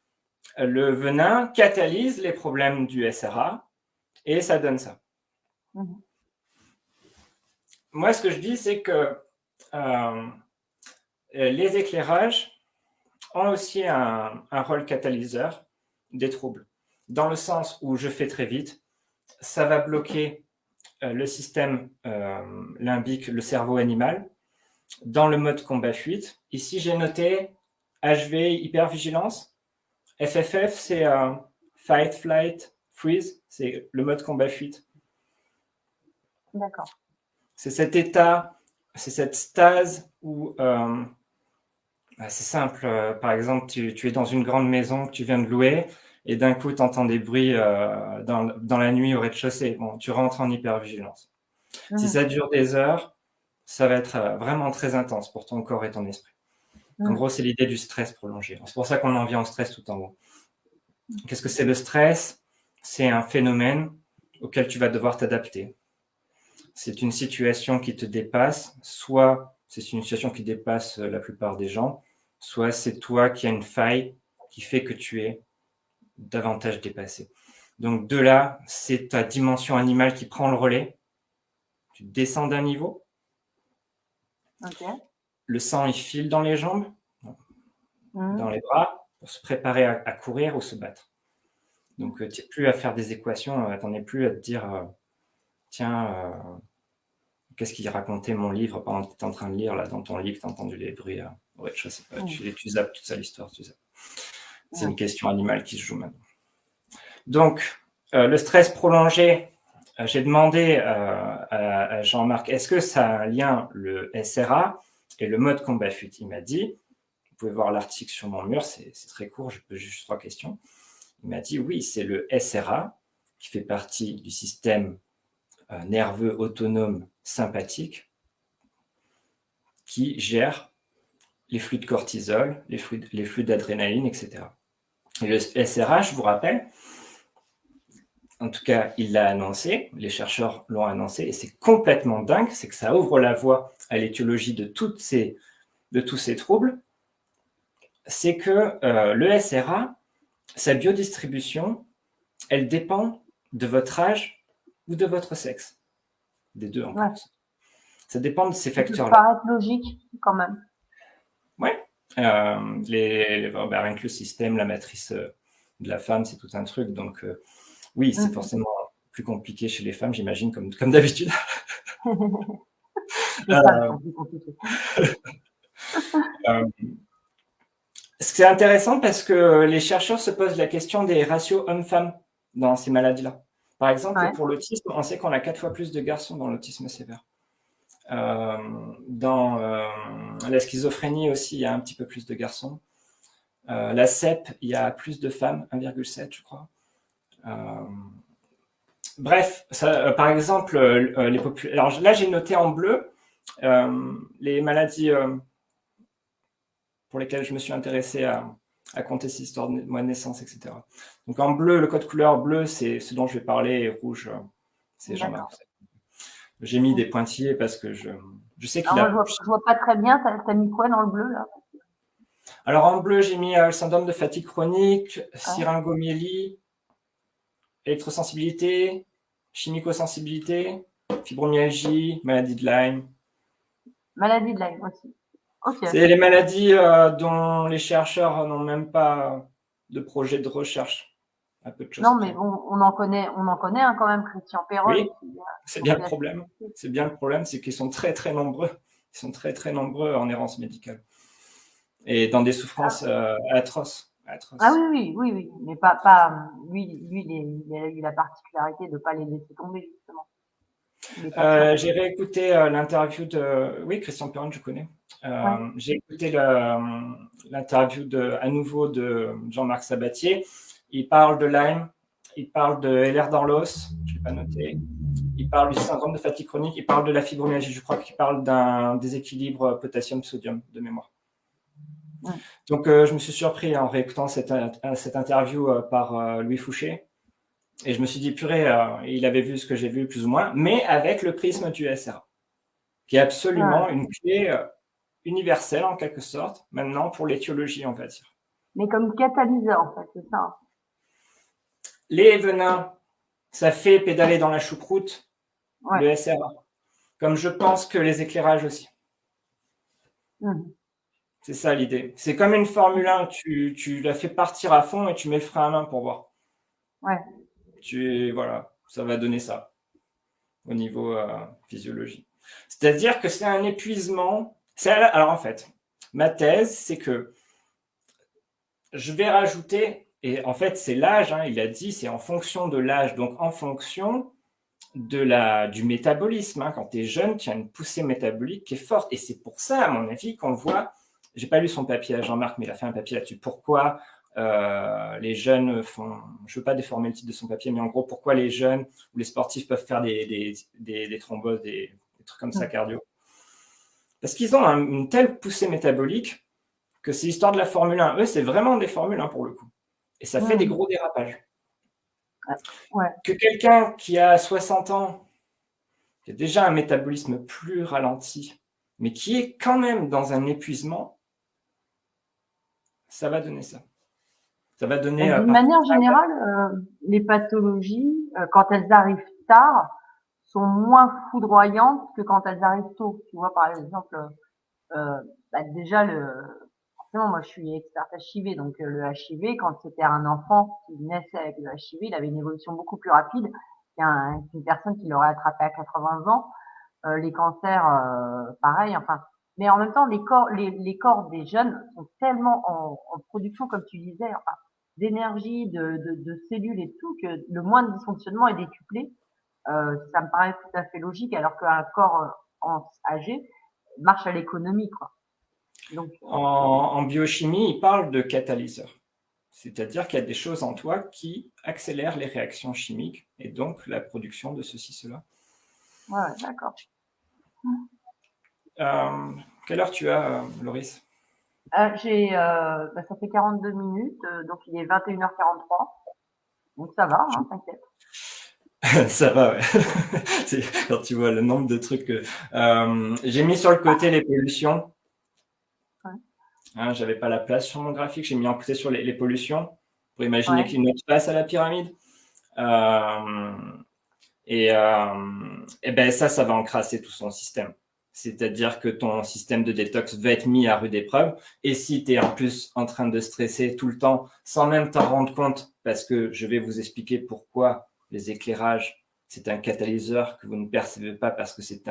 le venin catalyse les problèmes du SRA et ça donne ça. Moi, ce que je dis, c'est que les éclairages ont aussi un rôle catalyseur des troubles, dans le sens où je fais très vite, ça va bloquer le système limbique, le cerveau animal, dans le mode combat-fuite. Ici, j'ai noté HV, hypervigilance. FFF, c'est fight, flight, freeze, c'est le mode combat-fuite. D'accord. C'est cet état, c'est cette stase où, c'est simple, par exemple, tu es dans une grande maison que tu viens de louer et d'un coup, tu entends des bruits dans la nuit au rez-de-chaussée. Bon, tu rentres en hypervigilance. Si ça dure des heures, ça va être vraiment très intense pour ton corps et ton esprit. En gros, c'est l'idée du stress prolongé. C'est pour ça qu'on en vient au stress tout en haut. Qu'est-ce que c'est le stress? C'est un phénomène auquel tu vas devoir t'adapter. C'est une situation qui te dépasse, soit c'est une situation qui dépasse la plupart des gens, soit c'est toi qui as une faille qui fait que tu es davantage dépassé. Donc de là, c'est ta dimension animale qui prend le relais. Tu descends d'un niveau. Okay. Le sang, il file dans les jambes, dans les bras, pour se préparer à courir ou se battre. Donc, tu n'es plus à faire des équations, tu n'en es plus à te dire, tiens, qu'est-ce qu'il racontait mon livre pendant que tu étais en train de lire, là, dans ton livre, tu as entendu les bruits. Ouais, je sais pas, tu zappes toute ça, l'histoire, tu zappes. C'est une question animale qui se joue maintenant. Donc, le stress prolongé, j'ai demandé à Jean-Marc, est-ce que ça a un lien, le SRA et le mode combat-fuite? Il m'a dit, vous pouvez voir l'article sur mon mur, c'est très court, je peux juste 3 questions. Il m'a dit, oui, c'est le SRA qui fait partie du système nerveux autonome sympathique qui gère les flux de cortisol, les flux d'adrénaline, etc. Et le SRA, je vous rappelle, en tout cas, il l'a annoncé, les chercheurs l'ont annoncé, et c'est complètement dingue, c'est que ça ouvre la voie à l'étiologie de tous ces troubles, c'est que le SRA, sa biodistribution, elle dépend de votre âge ou de votre sexe. Des deux en plus. Ça dépend de ces facteurs-là. Ça paraît logique quand même. Oui. Rien que le système, la matrice de la femme, c'est tout un truc. Donc, oui, c'est forcément plus compliqué chez les femmes, j'imagine, comme d'habitude. C'est intéressant parce que les chercheurs se posent la question des ratios hommes-femmes dans ces maladies-là. Par exemple, pour l'autisme, on sait qu'on a 4 fois plus de garçons dans l'autisme sévère. Dans la schizophrénie aussi, il y a un petit peu plus de garçons. La CEP, il y a plus de femmes, 1,7 je crois. Bref, par exemple, alors là j'ai noté en bleu les maladies pour lesquelles je me suis intéressé à compter ces histoires de mois de naissance, etc. Donc en bleu, le code couleur bleu, c'est ce dont je vais parler, et rouge, c'est Jean-Marc. J'ai mis des pointillés parce que je sais qu'il a... Je vois pas très bien, t'as mis quoi dans le bleu là? Alors en bleu, j'ai mis le syndrome de fatigue chronique, syringomyélie, électrosensibilité, chimicosensibilité, fibromyalgie, maladie de Lyme. Maladie de Lyme aussi. Okay. C'est les maladies dont les chercheurs n'ont même pas de projet de recherche. Un peu de choses. Non, mais on en connaît quand même, Christian Perron. Oui, c'est bien le problème. C'est bien le problème, c'est qu'ils sont très très nombreux. Ils sont très très nombreux en errance médicale et dans des souffrances atroces. Ah oui, mais lui, il a eu la particularité de ne pas les laisser tomber justement. J'ai réécouté l'interview de... Oui, Christian Perron, je connais. J'ai écouté l'interview à nouveau de Jean-Marc Sabatier. Il parle de Lyme, il parle de Ehlers-Danlos, je ne l'ai pas noté. Il parle du syndrome de fatigue chronique, il parle de la fibromyalgie. Je crois qu'il parle d'un déséquilibre potassium-sodium de mémoire. Donc, je me suis surpris en réécoutant cette interview par Louis Fouché. Et je me suis dit, purée, il avait vu ce que j'ai vu plus ou moins, mais avec le prisme du SRA, qui est absolument une clé universelle en quelque sorte, maintenant pour l'étiologie, on va dire. Mais comme catalyseur, en fait, c'est ça. Les venins, ça fait pédaler dans la choucroute, le SRA. Comme je pense que les éclairages aussi. C'est ça l'idée. C'est comme une Formule 1, tu la fais partir à fond et tu mets le frein à main pour voir. Voilà, ça va donner ça au niveau physiologie. C'est-à-dire que c'est un épuisement. Alors en fait, ma thèse, c'est que je vais rajouter, et en fait c'est l'âge, il a dit, c'est en fonction de l'âge, donc en fonction du métabolisme. Quand tu es jeune, tu as une poussée métabolique qui est forte. Et c'est pour ça, à mon avis, qu'on voit, j'ai pas lu son papier à Jean-Marc, mais il a fait un papier là-dessus, pourquoi les jeunes font, je veux pas déformer le titre de son papier, mais en gros, pourquoi les jeunes ou les sportifs peuvent faire des thromboses, des trucs comme ça cardio. Parce qu'ils ont une telle poussée métabolique que c'est l'histoire de la Formule 1. Eux, c'est vraiment des Formules 1 pour le coup. Et ça fait des gros dérapages. Que quelqu'un qui a 60 ans, qui a déjà un métabolisme plus ralenti, mais qui est quand même dans un épuisement, ça va donner ça. Ça va donner... D'une manière générale, les pathologies, quand elles arrivent tard, sont moins foudroyantes que quand elles arrivent tôt. Tu vois, par exemple, déjà, forcément, moi, je suis experte HIV, donc le HIV, quand c'était un enfant qui naissait avec le HIV, il avait une évolution beaucoup plus rapide qu'une personne qui l'aurait attrapé à 80 ans. Les cancers, pareil. Enfin, mais en même temps, les corps des jeunes sont tellement en production, comme tu disais, d'énergie, de cellules et tout, que le moindre dysfonctionnement est décuplé. Ça me paraît tout à fait logique, alors qu'un corps âgé marche à l'économie, quoi. Donc, en biochimie, il parle de catalyseur. C'est-à-dire qu'il y a des choses en toi qui accélèrent les réactions chimiques et donc la production de ceci, cela. Ouais, d'accord. Quelle heure tu as, Loris? Ça fait 42 minutes, donc il est 21h43. Donc ça va, t'inquiète. Ça va, ouais. C'est quand tu vois le nombre de trucs que... j'ai mis sur le côté les pollutions. J'avais pas la place sur mon graphique, j'ai mis en côté sur les pollutions pour imaginer qu'il y a une autre face à la pyramide. Et ben ça va encrasser tout son système. C'est-à-dire que ton système de détox va être mis à rude épreuve. Et si tu es en plus en train de stresser tout le temps, sans même t'en rendre compte, parce que je vais vous expliquer pourquoi les éclairages, c'est un catalyseur que vous ne percevez pas parce que c'est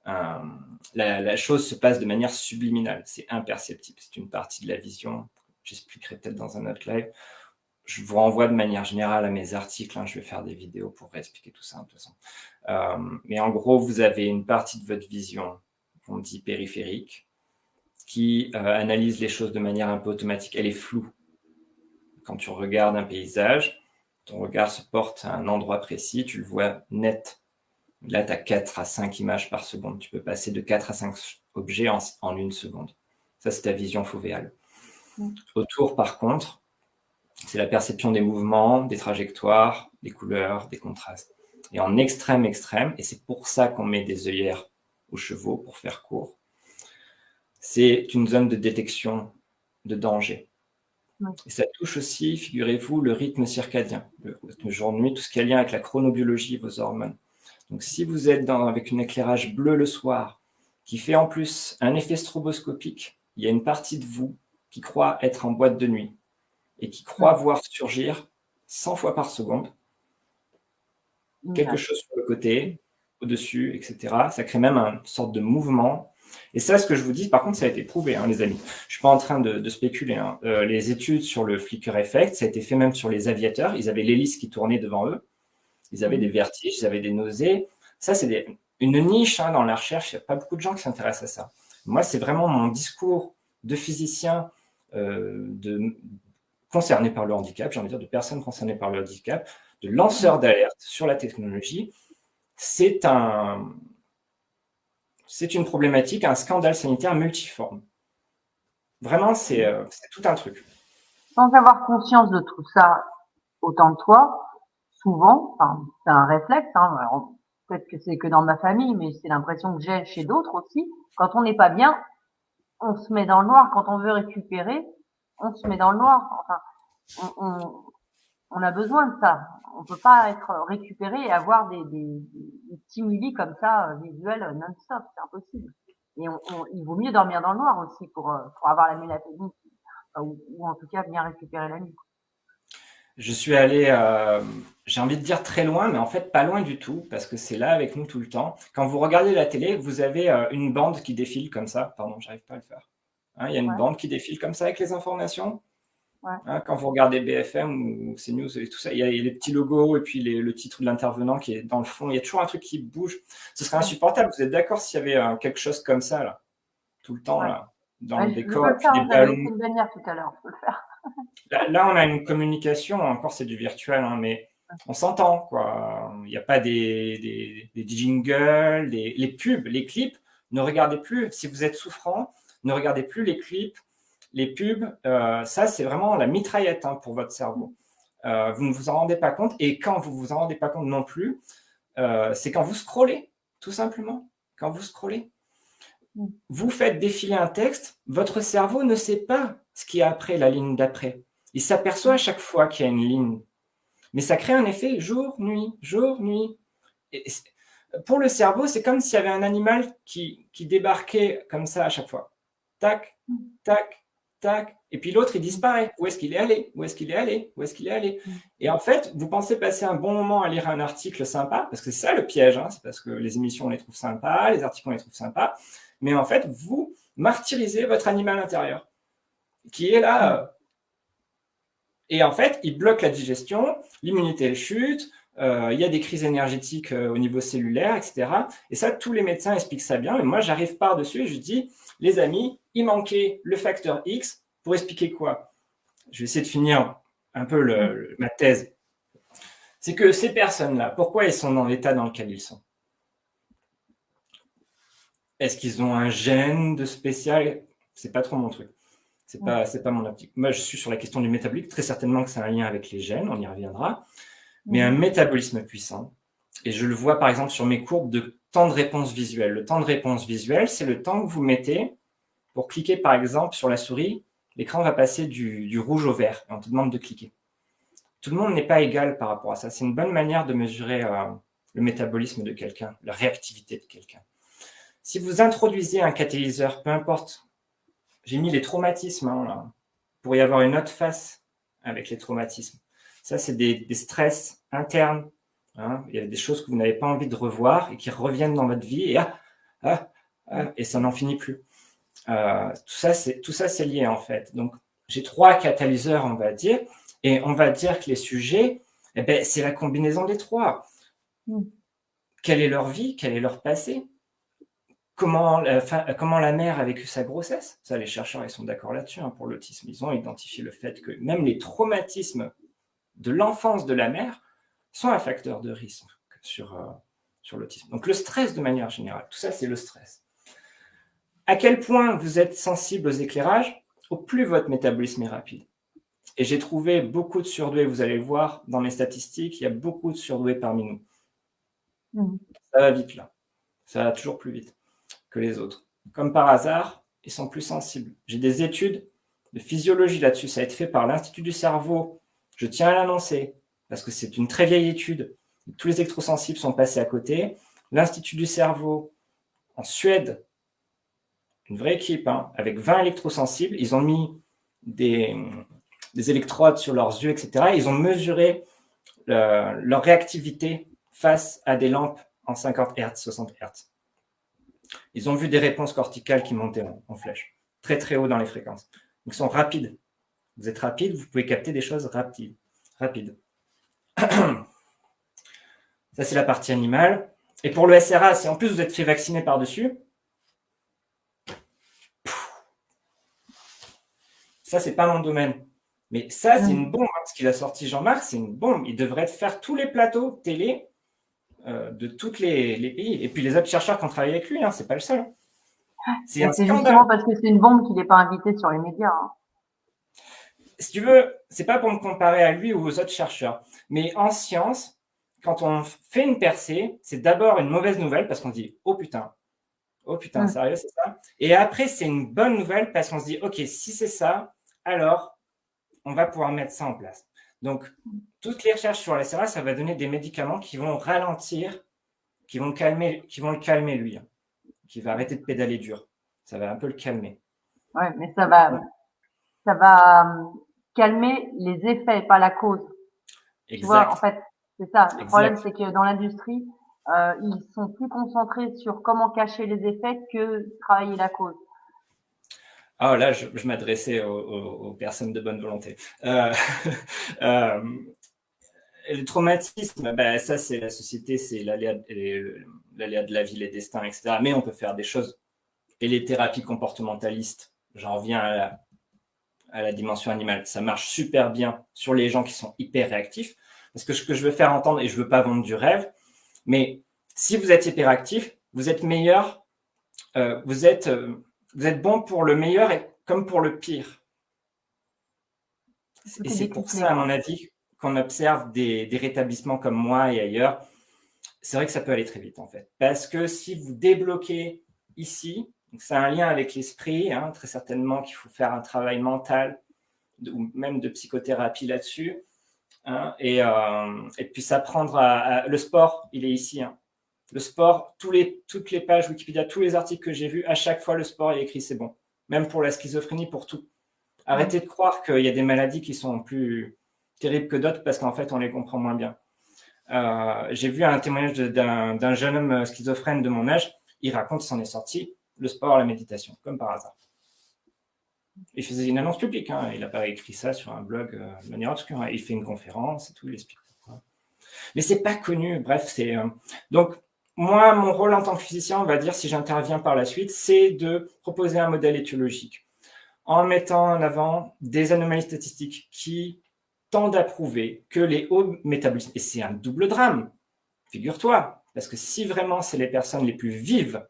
la chose se passe de manière subliminale. C'est imperceptible. C'est une partie de la vision. J'expliquerai peut-être dans un autre live. Je vous renvoie de manière générale à mes articles. Je vais faire des vidéos pour réexpliquer tout ça de toute façon. Mais en gros, vous avez une partie de votre vision, on dit périphérique, qui analyse les choses de manière un peu automatique. Elle est floue. Quand tu regardes un paysage, ton regard se porte à un endroit précis, tu le vois net. Là, tu as 4 à 5 images par seconde. Tu peux passer de 4 à 5 objets en une seconde. Ça, c'est ta vision fovéale. Autour, par contre, c'est la perception des mouvements, des trajectoires, des couleurs, des contrastes. Et en extrême, et c'est pour ça qu'on met des œillères aux chevaux pour faire court, c'est une zone de détection de danger. Et ça touche aussi, figurez-vous, le rythme circadien, le jour-nuit, tout ce qui a lien avec la chronobiologie, vos hormones. Donc si vous êtes avec un éclairage bleu le soir, qui fait en plus un effet stroboscopique, il y a une partie de vous qui croit être en boîte de nuit et qui croit voir surgir 100 fois par seconde quelque chose sur le côté, au-dessus, etc. Ça crée même une sorte de mouvement. Et ça, ce que je vous dis, par contre, ça a été prouvé, les amis. Je ne suis pas en train de spéculer. Les études sur le flicker effect, ça a été fait même sur les aviateurs. Ils avaient l'hélice qui tournait devant eux. Ils avaient des vertiges, ils avaient des nausées. Ça, c'est une niche hein, dans la recherche. Il n'y a pas beaucoup de gens qui s'intéressent à ça. Moi, c'est vraiment mon discours de physicien concerné par le handicap, j'ai envie de dire de personnes concernées par le handicap, de lanceurs d'alerte sur la technologie. C'est une problématique, un scandale sanitaire multiforme. Vraiment, c'est tout un truc. Sans avoir conscience de tout ça, autant de toi, souvent, c'est un réflexe, hein, peut-être que c'est que dans ma famille, mais c'est l'impression que j'ai chez d'autres aussi. Quand on n'est pas bien, on se met dans le noir. Quand on veut récupérer, on se met dans le noir. Enfin, on a besoin de ça. On peut pas être récupéré et avoir des stimuli comme ça, visuels non-stop. C'est impossible. Et il vaut mieux dormir dans le noir aussi pour avoir la mélatonine ou en tout cas bien récupérer la nuit. Je suis allé, j'ai envie de dire très loin, mais en fait pas loin du tout, parce que c'est là avec nous tout le temps. Quand vous regardez la télé, vous avez une bande qui défile comme ça. Pardon, j'arrive pas à le faire. Hein, il y a une bande qui défile comme ça avec les informations. Ouais. Hein, quand vous regardez BFM ou CNews et tout ça, il y a les petits logos et puis le titre de l'intervenant qui est dans le fond. Il y a toujours un truc qui bouge. Ce serait insupportable. Vous êtes d'accord s'il y avait quelque chose comme ça, là, tout le temps, là, dans le Je décor, peux et le puis faire, des hein, j'avais ballons. écrit une bannière tout à l'heure, je peux le faire. Là, on a une communication, encore c'est du virtuel, hein, mais on s'entend, quoi. Il n'y a pas des jingles, les pubs, les clips. Ne regardez plus. Si vous êtes souffrant, ne regardez plus les clips, les pubs. Ça, c'est vraiment la mitraillette hein, pour votre cerveau. Vous ne vous en rendez pas compte. Et quand vous ne vous en rendez pas compte non plus, c'est quand vous scrollez, tout simplement. Quand vous scrollez. Vous faites défiler un texte, votre cerveau ne sait pas ce qu'il y a après la ligne d'après. Il s'aperçoit à chaque fois qu'il y a une ligne. Mais ça crée un effet jour-nuit, jour-nuit. Pour le cerveau, c'est comme s'il y avait un animal qui débarquait comme ça à chaque fois. Tac, tac, tac. Et puis l'autre, il disparaît. Où est-ce qu'il est allé? Où est-ce qu'il est allé? Où est-ce qu'il est allé? Et en fait, vous pensez passer un bon moment à lire un article sympa, parce que c'est ça le piège, hein, c'est parce que les émissions, on les trouve sympas, les articles, on les trouve sympas. Mais en fait, vous martyrisez votre animal intérieur, qui est là. Et en fait, il bloque la digestion, l'immunité elle chute, il y a des crises énergétiques au niveau cellulaire, etc. Et ça, tous les médecins expliquent ça bien. Mais moi, j'arrive par-dessus et je dis, les amis, il manquait le facteur X pour expliquer quoi? Je vais essayer de finir un peu ma thèse. C'est que ces personnes-là, pourquoi ils sont dans l'état dans lequel ils sont? Est-ce qu'ils ont un gène de spécial? C'est pas trop mon truc. C'est pas mon optique. Moi, je suis sur la question du métabolique. Très certainement que c'est un lien avec les gènes, on y reviendra. Mais un métabolisme puissant, et je le vois par exemple sur mes courbes de temps de réponse visuelle. Le temps de réponse visuelle, c'est le temps que vous mettez pour cliquer par exemple sur la souris. L'écran va passer du rouge au vert et on te demande de cliquer. Tout le monde n'est pas égal par rapport à ça. C'est une bonne manière de mesurer le métabolisme de quelqu'un, la réactivité de quelqu'un. Si vous introduisez un catalyseur, peu importe, j'ai mis les traumatismes, hein, là, pour y avoir une autre face avec les traumatismes. Ça, c'est des stress internes. Hein. Il y a des choses que vous n'avez pas envie de revoir et qui reviennent dans votre vie et ça n'en finit plus. Tout ça, c'est lié en fait. Donc, j'ai 3 catalyseurs, on va dire, et on va dire que les sujets, eh ben, c'est la combinaison des 3. Quelle est leur vie? Quel est leur passé? Comment la mère a vécu sa grossesse? Ça, les chercheurs, ils sont d'accord là-dessus hein, pour l'autisme. Ils ont identifié le fait que même les traumatismes de l'enfance de la mère sont un facteur de risque sur l'autisme. Donc le stress de manière générale, tout ça c'est le stress. À quel point vous êtes sensible aux éclairages, au plus votre métabolisme est rapide. Et j'ai trouvé beaucoup de surdoués, vous allez le voir dans mes statistiques, il y a beaucoup de surdoués parmi nous. Ça va vite là, ça va toujours plus vite que les autres. Comme par hasard, ils sont plus sensibles. J'ai des études de physiologie là-dessus, ça a été fait par l'Institut du cerveau. Je tiens à l'annoncer, parce que c'est une très vieille étude. Tous les électrosensibles sont passés à côté. L'Institut du cerveau, en Suède, une vraie équipe, hein, avec 20 électrosensibles, ils ont mis des électrodes sur leurs yeux, etc. Ils ont mesuré leur réactivité face à des lampes en 50 Hz, 60 Hz. Ils ont vu des réponses corticales qui montaient en flèche, très très haut dans les fréquences. Donc, ils sont rapides. Vous êtes rapide, vous pouvez capter des choses rapides. Ça, c'est la partie animale. Et pour le SRA, si en plus vous êtes fait vacciner par-dessus, ça, c'est pas mon domaine. Mais ça, c'est une bombe. Ce qu'il a sorti Jean-Marc, c'est une bombe. Il devrait faire tous les plateaux télé de tous les pays. Et puis les autres chercheurs qui ont travaillé avec lui, hein, c'est pas le seul. C'est un C'est scandale. justement parce que c'est une bombe qu'il n'est pas invité sur les médias. Hein. Si tu veux, c'est pas pour me comparer à lui ou aux autres chercheurs, mais en science, quand on fait une percée, c'est d'abord une mauvaise nouvelle parce qu'on se dit oh putain, sérieux, c'est ça. Et après, c'est une bonne nouvelle parce qu'on se dit ok, si c'est ça, alors on va pouvoir mettre ça en place. Donc, toutes les recherches sur la SRA, ça va donner des médicaments qui vont ralentir, qui vont le calmer lui, hein, qui va arrêter de pédaler dur. Ça va un peu le calmer. Ouais, mais ça va calmer les effets, pas la cause. Exact. Tu vois, en fait, c'est ça. Le Exact. problème, c'est que dans l'industrie, ils sont plus concentrés sur comment cacher les effets que travailler la cause. Ah, là, je m'adressais aux personnes de bonne volonté. Le traumatisme, ben, ça, c'est la société, c'est l'aléa de la vie, les destins, etc. Mais on peut faire des choses. Et les thérapies comportementalistes, j'en reviens à la dimension animale, ça marche super bien sur les gens qui sont hyper réactifs. Parce que ce que je veux faire entendre, et je ne veux pas vendre du rêve, mais si vous êtes hyperactif, vous êtes meilleur, vous êtes bon pour le meilleur et comme pour le pire. Et c'est pour ça, à mon avis, qu'on observe des rétablissements comme moi et ailleurs. C'est vrai que ça peut aller très vite, en fait. Parce que si vous débloquez ici, c'est un lien avec l'esprit, hein, très certainement qu'il faut faire un travail mental ou même de psychothérapie là-dessus. Hein, et puis s'apprendre le sport, il est ici. Hein. Le sport, toutes les pages Wikipédia, tous les articles que j'ai vus, à chaque fois, le sport, il est écrit, c'est bon. Même pour la schizophrénie, pour tout. Arrêtez de croire qu'il y a des maladies qui sont plus terribles que d'autres parce qu'en fait, on les comprend moins bien. J'ai vu un témoignage d'un jeune homme schizophrène de mon âge. Il raconte qu'il s'en est sorti, le sport, la méditation, comme par hasard. Il faisait une annonce publique. Hein. Il n'a pas écrit ça sur un blog de manière obscure. Hein. Il fait une conférence et tout, il explique pourquoi. Mais c'est pas connu. Bref, c'est donc moi, mon rôle en tant que physicien, on va dire, si j'interviens par la suite, c'est de proposer un modèle étiologique en mettant en avant des anomalies statistiques qui tendent à prouver que les hauts métabolismes, et c'est un double drame, figure-toi, parce que si vraiment c'est les personnes les plus vives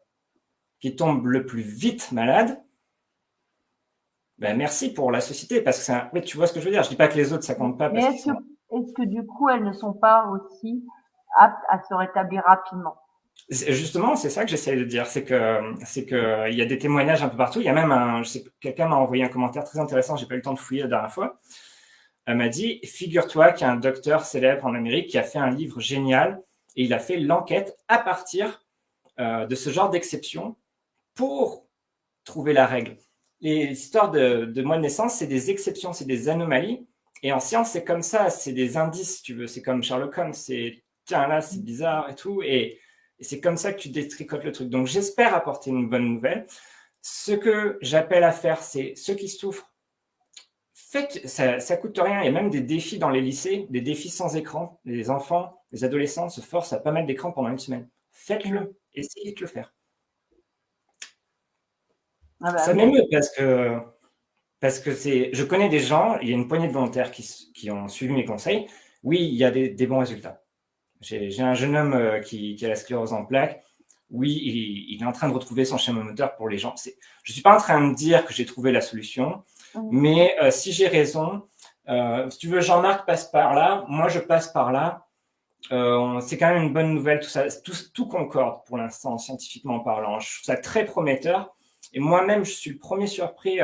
qui tombent le plus vite malades, ben merci pour la société, parce que ouais, tu vois ce que je veux dire, je dis pas que les autres ça compte pas. Mais est-ce que du coup elles ne sont pas aussi aptes à se rétablir rapidement? Justement, c'est ça que j'essaie de dire, c'est que il y a des témoignages un peu partout. Il y a même quelqu'un m'a envoyé un commentaire très intéressant, j'ai pas eu le temps de fouiller la dernière fois. Elle m'a dit, figure-toi qu'il y a un docteur célèbre en Amérique qui a fait un livre génial et il a fait l'enquête à partir de ce genre d'exception pour trouver la règle. Les histoires de mois de naissance, c'est des exceptions, c'est des anomalies. Et en science, c'est comme ça, c'est des indices, si tu veux. C'est comme Sherlock Holmes, c'est tiens, là, c'est bizarre et tout. Et c'est comme ça que tu détricotes le truc. Donc, j'espère apporter une bonne nouvelle. Ce que j'appelle à faire, c'est ceux qui souffrent, faites, ça coûte rien. Il y a même des défis dans les lycées, des défis sans écran. Les enfants, les adolescents se forcent à pas mettre d'écran pendant une semaine. Faites-le, essayez de le faire. Ah bah, ça m'émeut parce que je connais des gens, il y a une poignée de volontaires qui ont suivi mes conseils. Oui, il y a des bons résultats. J'ai un jeune homme qui a la sclérose en plaques. Oui, il est en train de retrouver son schéma moteur pour les gens. Je ne suis pas en train de dire que j'ai trouvé la solution, mais si j'ai raison, si tu veux, Jean-Marc passe par là, moi je passe par là. C'est quand même une bonne nouvelle, tout ça, tout concorde pour l'instant, scientifiquement parlant. Je trouve ça très prometteur. Et moi-même, je suis le premier surpris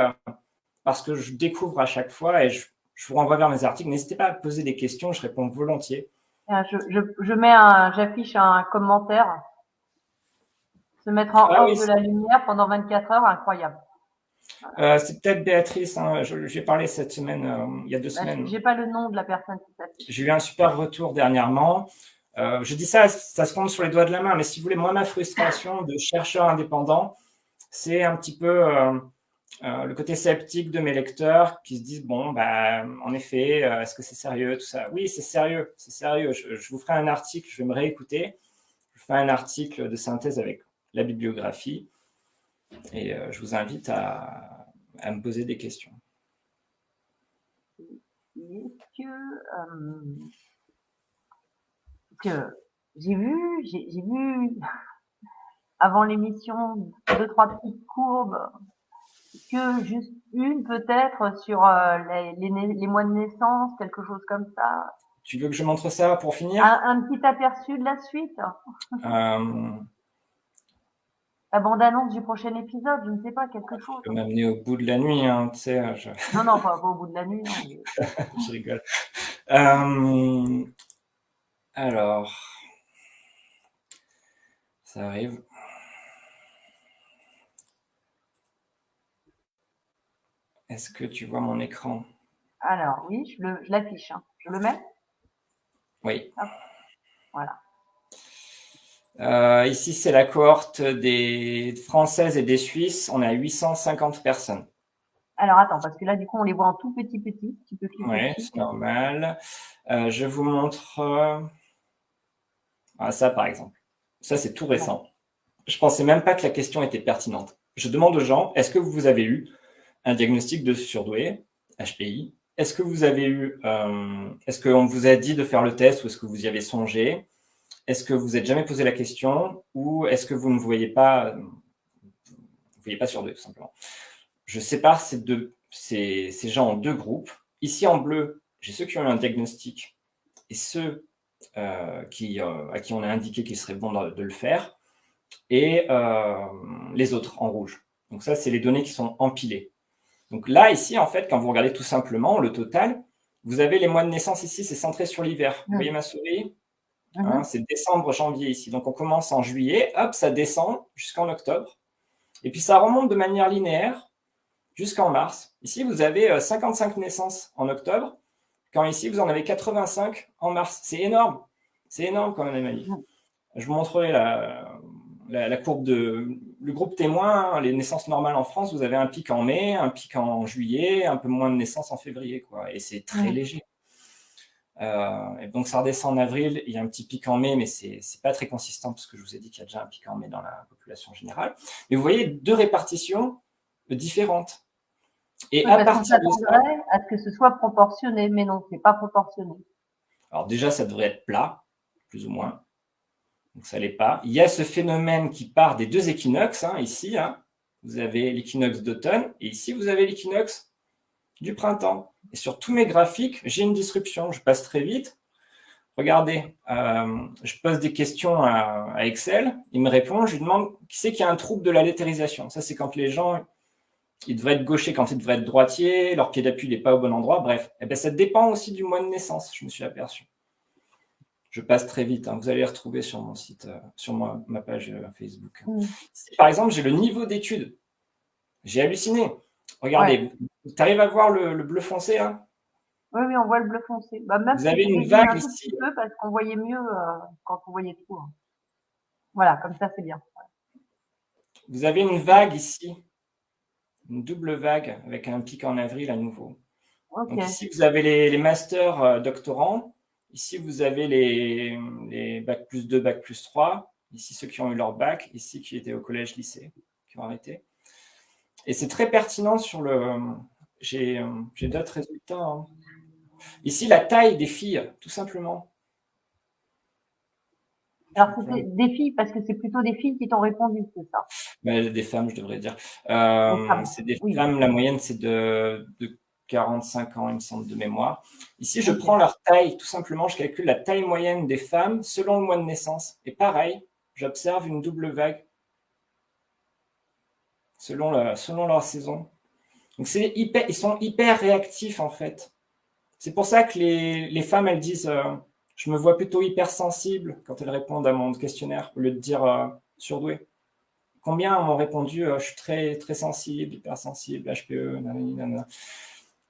parce que je découvre à chaque fois et je vous renvoie vers mes articles. N'hésitez pas à poser des questions, je réponds volontiers. J'affiche un commentaire. Se mettre en off de la lumière pendant 24 heures, incroyable. C'est peut-être Béatrice, hein, j'ai parlé cette semaine, il y a 2 semaines. J'ai pas le nom de la personne qui s'affiche. J'ai eu un super retour dernièrement. Je dis ça se compte sur les doigts de la main, mais si vous voulez, moi, ma frustration de chercheur indépendant, c'est un petit peu le côté sceptique de mes lecteurs qui se disent, bon, bah, en effet, est-ce que c'est sérieux, tout ça? Oui, c'est sérieux, c'est sérieux. Je vous ferai un article, je vais me réécouter, je vais ferai un article de synthèse avec la bibliographie et je vous invite à me poser des questions. Est-ce que j'ai vu avant l'émission 2-3 petites courbes, que juste une peut-être sur les mois de naissance, quelque chose comme ça. Tu veux que je montre ça pour finir? Un petit aperçu de la suite. La bande-annonce du prochain épisode, je ne sais pas, quelque chose. Tu peux m'amener au bout de la nuit, hein, tu sais. Non, pas au bout de la nuit, non. Je rigole. Alors, ça arrive. Est-ce que tu vois mon écran? Alors, oui, je l'affiche. Hein. Je le mets? Oui. Hop. Voilà. Ici, c'est la cohorte des Françaises et des Suisses. On a 850 personnes. Alors, attends, parce que là, du coup, on les voit en tout petit. Tu peux cliquer Oui, dessus. c'est normal. Je vous montre ça, par exemple. Ça, c'est tout récent. Je ne pensais même pas que la question était pertinente. Je demande aux gens, est-ce que vous avez eu un diagnostic de surdoué, HPI? Est-ce que vous avez eu, est-ce qu'on vous a dit de faire le test ou est-ce que vous y avez songé? Est-ce que vous n'êtes jamais posé la question ou est-ce que vous ne voyez pas surdoué, tout simplement? Je sépare ces gens en deux groupes. Ici, en bleu, j'ai ceux qui ont eu un diagnostic et ceux à qui on a indiqué qu'il serait bon de le faire, et les autres en rouge. Donc ça, c'est les données qui sont empilées. Donc là, ici, en fait, quand vous regardez tout simplement le total, vous avez les mois de naissance ici, c'est centré sur l'hiver. Vous voyez ma souris? C'est décembre, janvier ici. Donc on commence en juillet, hop, ça descend jusqu'en octobre. Et puis ça remonte de manière linéaire jusqu'en mars. Ici, vous avez 55 naissances en octobre, quand ici, vous en avez 85 en mars. C'est énorme. C'est énorme quand même, Emily. Je vous montrerai la courbe le groupe témoin, les naissances normales en France. Vous avez un pic en mai, un pic en juillet, un peu moins de naissances en février, quoi. Et c'est très léger. Et donc ça redescend en avril, il y a un petit pic en mai, mais c'est pas très consistant parce que je vous ai dit qu'il y a déjà un pic en mai dans la population générale. Mais vous voyez deux répartitions différentes. Et à partir de ça, à ce que ce soit proportionné, mais non, c'est pas proportionné. Alors déjà, ça devrait être plat, plus ou moins. Donc ça l'est pas. Il y a ce phénomène qui part des deux équinoxes, ici. Vous avez l'équinoxe d'automne et ici, vous avez l'équinoxe du printemps. Et sur tous mes graphiques, j'ai une disruption. Je passe très vite. Regardez, je pose des questions à Excel. Il me répond. Je lui demande qui c'est qui a un trouble de la lettérisation. Ça, c'est quand les gens, ils devraient être gauchers quand ils devraient être droitiers. Leur pied d'appui n'est pas au bon endroit. Bref, ça dépend aussi du mois de naissance, je me suis aperçu. Je passe très vite. Vous allez les retrouver sur mon site, sur ma page Facebook. Ici, par exemple, j'ai le niveau d'études. J'ai halluciné. Regardez, tu arrives à voir le bleu foncé là? Oui, on voit le bleu foncé. Même vous avez une vague ici. Un peu parce qu'on voyait mieux quand on voyait tout. Voilà, comme ça, c'est bien. Vous avez une vague ici, une double vague avec un pic en avril à nouveau. Okay. Donc ici, vous avez les masters doctorants. Ici, vous avez les bac plus 2, bac plus 3. Ici, ceux qui ont eu leur bac. Ici, qui étaient au collège-lycée, qui ont arrêté. Et c'est très pertinent sur le... J'ai d'autres résultats. Ici, la taille des filles, tout simplement. Alors, c'était des filles, parce que c'est plutôt des filles qui t'ont répondu, c'est ça? Des femmes, je devrais dire. C'est des femmes, la moyenne, c'est de 45 ans, il me semble, de mémoire. Ici, je prends leur taille, tout simplement, je calcule la taille moyenne des femmes selon le mois de naissance. Et pareil, j'observe une double vague selon leur saison. Donc, ils sont hyper réactifs, en fait. C'est pour ça que les femmes, elles disent je me vois plutôt hypersensible quand elles répondent à mon questionnaire, au lieu de dire surdoué. Combien m'ont répondu je suis très, très sensible, hypersensible, HPE, nanana.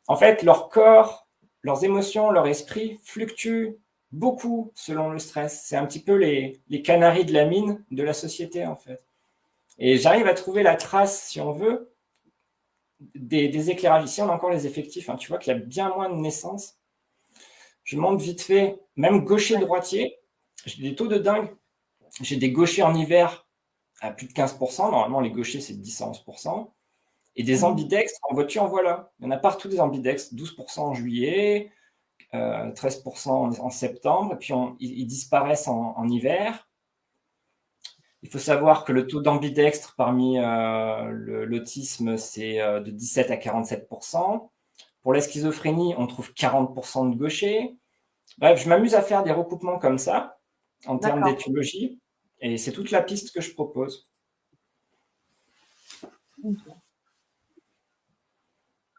En fait, leur corps, leurs émotions, leur esprit fluctuent beaucoup selon le stress. C'est un petit peu les canaris de la mine de la société, en fait. Et j'arrive à trouver la trace, si on veut, des éclairages. Ici, on a encore les effectifs. Tu vois qu'il y a bien moins de naissances. Je montre vite fait, même gaucher-droitier, j'ai des taux de dingue. J'ai des gauchers en hiver à plus de 15%. Normalement, les gauchers, c'est de 10 à 11%. Et des ambidextres, en vois-tu, en voilà. Il y en a partout des ambidextres, 12% en juillet, 13% en septembre, et puis ils disparaissent en hiver. Il faut savoir que le taux d'ambidextre parmi l'autisme, c'est de 17 à 47%. Pour la schizophrénie, on trouve 40% de gauchers. Bref, je m'amuse à faire des recoupements comme ça, en termes d'étiologie, et c'est toute la piste que je propose.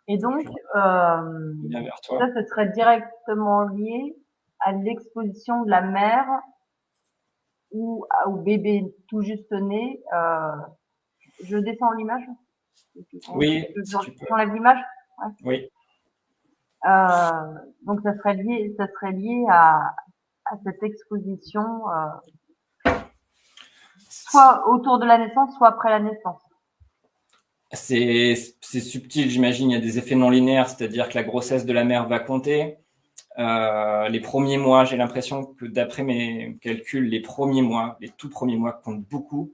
Et donc, ça, ce serait directement lié à l'exposition de la mère ou au bébé tout juste né. Je descends l'image. Oui, si tu peux. J'enlève l'image. Ouais. Oui. Donc, ça serait lié à cette exposition, soit autour de la naissance, soit après la naissance. C'est subtil, j'imagine. Il y a des effets non linéaires, c'est-à-dire que la grossesse de la mère va compter. Les premiers mois, j'ai l'impression que d'après mes calculs, les tout premiers mois comptent beaucoup.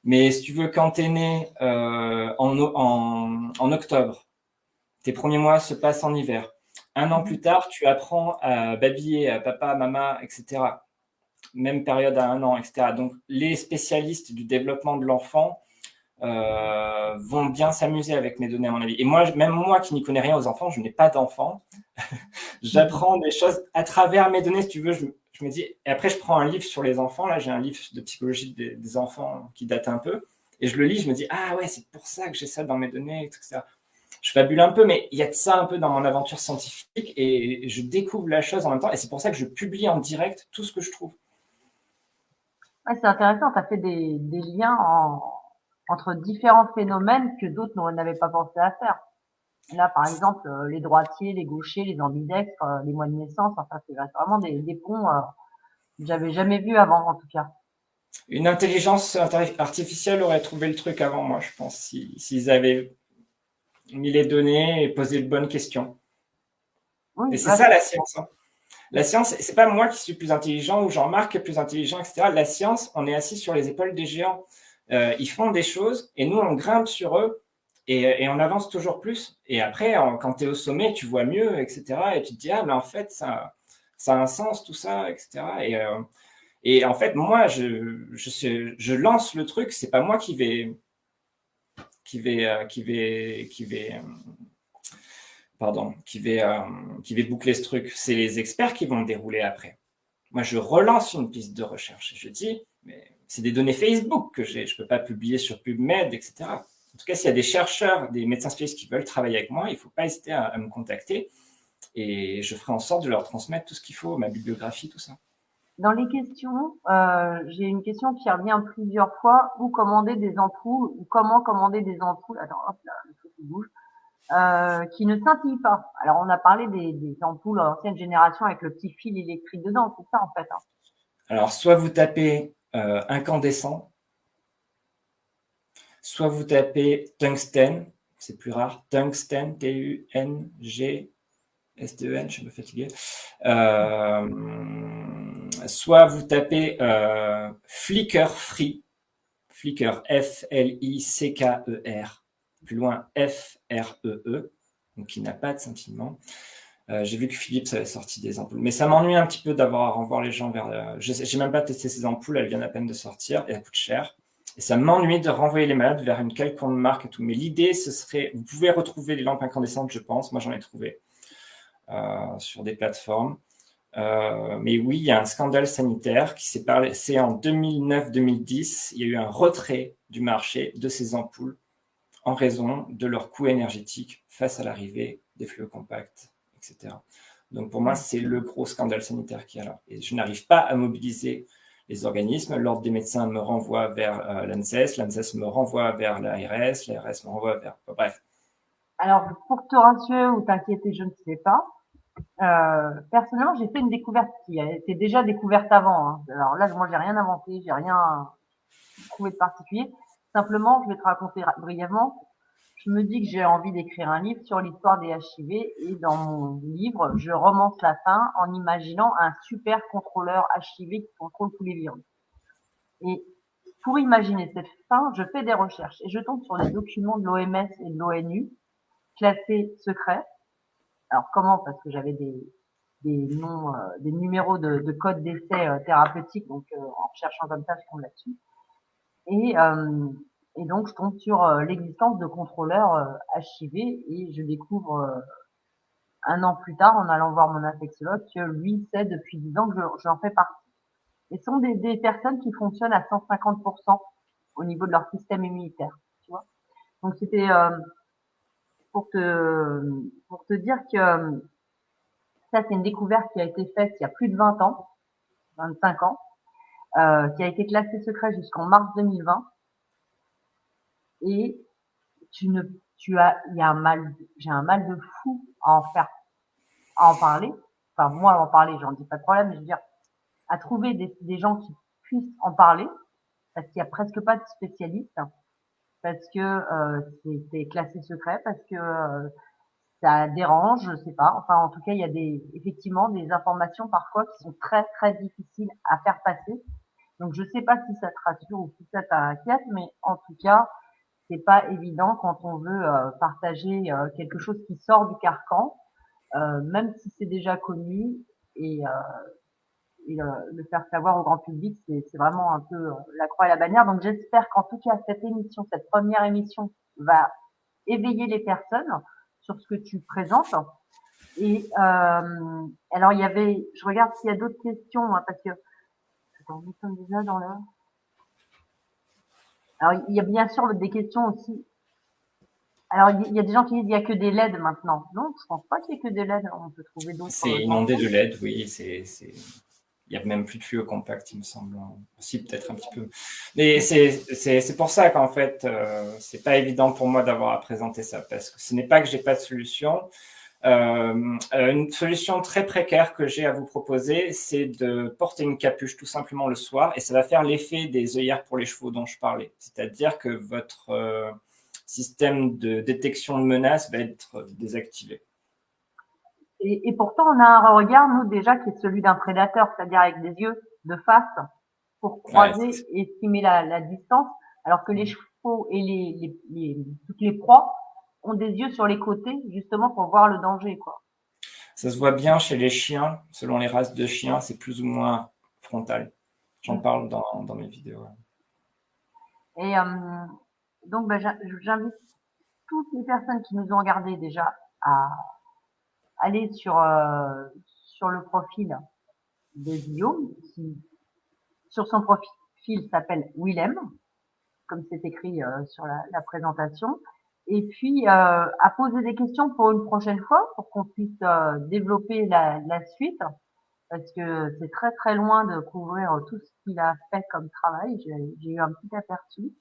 Mais si tu veux, quand tu es né en octobre, tes premiers mois se passent en hiver. Un an plus tard, tu apprends à babiller à papa, maman, etc. Même période à 1 an, etc. Donc, les spécialistes du développement de l'enfant vont bien s'amuser avec mes données, à mon avis. Et moi, même moi qui n'y connais rien aux enfants, je n'ai pas d'enfants. J'apprends des choses à travers mes données, si tu veux. Je me dis, et après, je prends un livre sur les enfants. Là, j'ai un livre de psychologie des enfants qui date un peu. Et je le lis, je me dis, ah ouais, c'est pour ça que j'ai ça dans mes données, etc. Je fabule un peu, mais il y a de ça un peu dans mon aventure scientifique et je découvre la chose en même temps. Et c'est pour ça que je publie en direct tout ce que je trouve. Ouais, c'est intéressant. Tu as fait des liens entre différents phénomènes que d'autres n'avaient pas pensé à faire. Là, par exemple, les droitiers, les gauchers, les ambidextres, les mois de naissance, enfin, c'est vraiment des ponts que j'avais jamais vus avant, en tout cas. Une intelligence artificielle aurait trouvé le truc avant moi, je pense, s'ils avaient mis les données et posé de bonnes questions. Oui, et c'est ça la science. Hein. La science, c'est pas moi qui suis plus intelligent ou Jean-Marc qui est plus intelligent, etc. La science, on est assis sur les épaules des géants. Ils font des choses et nous, on grimpe sur eux et on avance toujours plus. Et après, quand tu es au sommet, tu vois mieux, etc. Et tu te dis, ah, mais en fait, ça a un sens, tout ça, etc. Et en fait, moi, je lance le truc, c'est pas moi qui vais boucler ce truc. C'est les experts qui vont le dérouler après. Moi, je relance une piste de recherche et je dis, mais c'est des données Facebook que j'ai, je peux pas publier sur PubMed, etc. En tout cas, s'il y a des chercheurs, des médecins spécialistes qui veulent travailler avec moi, il faut pas hésiter à me contacter et je ferai en sorte de leur transmettre tout ce qu'il faut, ma bibliographie, tout ça. Dans les questions, j'ai une question qui revient plusieurs fois. Où commander des ampoules ou comment commander des ampoules? Attends, hop là, le truc qui bouge. Qui ne scintillent pas. Alors, on a parlé des ampoules ancienne génération avec le petit fil électrique dedans, c'est ça en fait. Hein. Alors, soit vous tapez incandescent, soit vous tapez tungstène, c'est plus rare, tungstène, T-U-N-G-S-T-E-N, je suis un peu fatigué. Soit vous tapez Flicker Free, Flicker, F-L-I-C-K-E-R, plus loin F-R-E-E, donc qui n'a pas de scintillement. J'ai vu que Philips avait sorti des ampoules, mais ça m'ennuie un petit peu d'avoir à renvoyer les gens vers. J'ai même pas testé ces ampoules, elles viennent à peine de sortir et elles coûtent cher. Et ça m'ennuie de renvoyer les malades vers une quelconque marque et tout. Mais l'idée, ce serait, vous pouvez retrouver les lampes incandescentes, je pense. Moi, j'en ai trouvé sur des plateformes. Mais oui, il y a un scandale sanitaire qui s'est parlé. C'est en 2009-2010. Il y a eu un retrait du marché de ces ampoules en raison de leur coût énergétique face à l'arrivée des fluos compacts, etc. Donc pour moi, c'est le gros scandale sanitaire qu'il y a là. Et je n'arrive pas à mobiliser les organismes. L'Ordre des médecins me renvoie vers l'ANSES, l'ANSES me renvoie vers l'ARS, l'ARS me renvoie vers... Bref. Alors, pour te rassurer ou t'inquiéter, je ne sais pas. Personnellement, j'ai fait une découverte qui a été déjà découverte avant. Hein. Alors là, moi, j'ai rien inventé, j'ai rien trouvé de particulier. Simplement, je vais te raconter brièvement. Je me dis que j'ai envie d'écrire un livre sur l'histoire des HIV et dans mon livre, je romance la fin en imaginant un super contrôleur HIV qui contrôle tous les virus. Et pour imaginer cette fin, je fais des recherches et je tombe sur des documents de l'OMS et de l'ONU classés secrets. Alors comment? Parce que j'avais des noms, des numéros de code d'essai thérapeutique, donc en cherchant comme ça, je tombe là-dessus. Et, euh, et donc je tombe sur l'existence de contrôleurs HIV et je découvre un an plus tard, en allant voir mon infectiologue, que lui sait depuis 10 ans que j'en fais partie. Et ce sont des personnes qui fonctionnent à 150% au niveau de leur système immunitaire, tu vois. Donc c'était pour te dire que ça c'est une découverte qui a été faite il y a plus de 20 ans, 25 ans, qui a été classée secret jusqu'en mars 2020. Et il y a j'ai un mal de fou à en parler. Enfin, moi, à en parler, j'en dis pas de problème, mais je veux dire, à trouver des gens qui puissent en parler, parce qu'il y a presque pas de spécialistes, parce que c'est classé secret, parce que ça dérange, je sais pas. Enfin, en tout cas, il y a effectivement des informations parfois qui sont très très difficiles à faire passer. Donc, je sais pas si ça te rassure ou si ça t'inquiète, mais en tout cas, c'est pas évident quand on veut partager quelque chose qui sort du carcan, même si c'est déjà connu, et, le faire savoir au grand public, c'est vraiment un peu la croix et la bannière. Donc j'espère qu'en tout cas cette émission, cette première émission, va éveiller les personnes sur ce que tu présentes. Et alors je regarde s'il y a d'autres questions, hein, parce que attends, nous sommes déjà dans l'heure. Alors il y a bien sûr des questions aussi. Alors il y a des gens qui disent il y a que des LED maintenant. Non, je pense pas qu'il y ait que des LED. On peut trouver d'autres C'est inondé de LED, oui. Il n'y a même plus de fluo compact, il me semble. Aussi, peut-être un petit peu. Mais c'est pour ça qu'en fait, c'est pas évident pour moi d'avoir à présenter ça, parce que ce n'est pas que j'ai pas de solution. Une solution très précaire que j'ai à vous proposer, c'est de porter une capuche tout simplement le soir, et ça va faire l'effet des œillères pour les chevaux dont je parlais. C'est-à-dire que votre système de détection de menaces va être désactivé. Et pourtant, on a un regard, nous, déjà, qui est celui d'un prédateur, c'est-à-dire avec des yeux de face pour Ouais, croiser et estimer la distance, alors que les chevaux et toutes les proies ont des yeux sur les côtés, justement, pour voir le danger, quoi. ça se voit bien chez les chiens, selon les races de chiens, c'est plus ou moins frontal. J'en parle dans mes vidéos. Et donc, ben, j'invite toutes les personnes qui nous ont regardé déjà à aller sur le profil de Guillaume, qui, sur son profil, s'appelle Willem, comme c'est écrit sur la présentation, et puis à poser des questions pour une prochaine fois, pour qu'on puisse développer la suite, parce que c'est très très loin de couvrir tout ce qu'il a fait comme travail. J'ai eu un petit aperçu.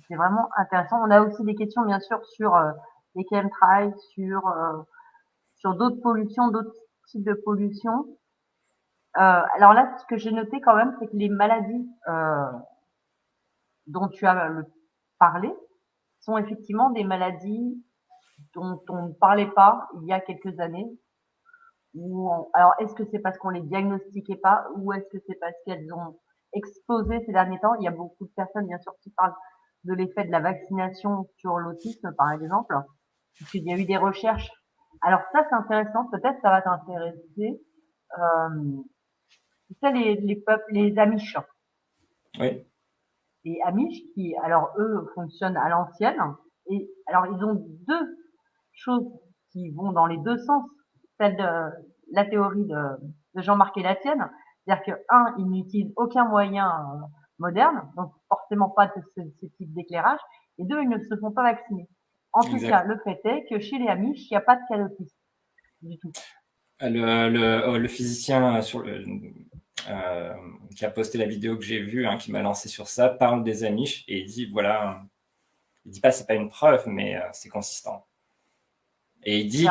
C'est vraiment intéressant. On a aussi des questions bien sûr sur les chemtrails, sur d'autres pollutions, d'autres types de pollution. Alors là, ce que j'ai noté quand même, c'est que les maladies dont tu as parlé sont effectivement des maladies dont on ne parlait pas il y a quelques années. Alors, est-ce que c'est parce qu'on les diagnostiquait pas ou est-ce que c'est parce qu'elles ont explosé ces derniers temps? Il y a beaucoup de personnes, bien sûr, qui parlent de l'effet de la vaccination sur l'autisme, par exemple, puisqu'il y a eu des recherches. Alors ça, c'est intéressant. Peut-être ça va t'intéresser. Tu sais, les peuples, les Amish. Oui. Les Amish qui, alors eux, fonctionnent à l'ancienne. Et alors, ils ont deux choses qui vont dans les deux sens. Celle de la théorie de Jean-Marc et la tienne. C'est-à-dire que, un, ils n'utilisent aucun moyen moderne, donc forcément pas de ce type d'éclairage. Et deux, ils ne se font pas vacciner. En tout cas, Exact. le fait est que chez les Amish, il n'y a pas de cas d'autisme du tout. Le physicien qui a posté la vidéo que j'ai vue, hein, qui m'a lancé sur ça, parle des Amish et il dit voilà, il dit pas c'est pas une preuve, mais c'est consistant. Et il dit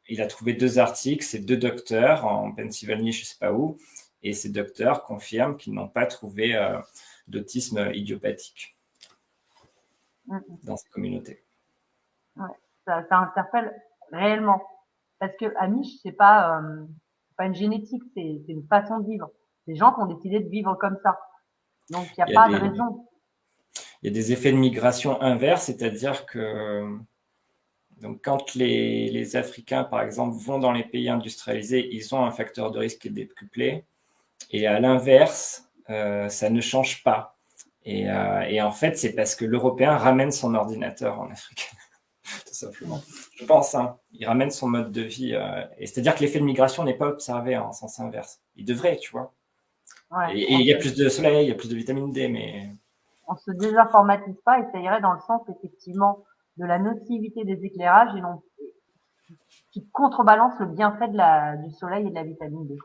il a trouvé deux articles, c'est deux docteurs en Pennsylvanie, je sais pas où, et ces docteurs confirment qu'ils n'ont pas trouvé d'autisme idiopathique dans ces communautés. Ouais, ça interpelle réellement. Parce que Amish, c'est pas une génétique, c'est une façon de vivre. Des gens qui ont décidé de vivre comme ça. Donc, il n'y a Il y a pas de des, raison. il y a des effets de migration inverse, c'est-à-dire que donc, quand les Africains, par exemple, vont dans les pays industrialisés, ils ont un facteur de risque qui est décuplé. Et à l'inverse, ça ne change pas. Et en fait, c'est parce que l'Européen ramène son ordinateur en Afrique, tout simplement. Je pense, hein, il ramène son mode de vie. Et c'est-à-dire que l'effet de migration n'est pas observé en sens inverse. Il devrait, tu vois. Ouais, Et il y a plus de soleil, il y a plus de vitamine D, mais on se désinformatise pas et ça irait dans le sens effectivement de la nocivité des éclairages et non qui contrebalance le bienfait du soleil et de la vitamine D.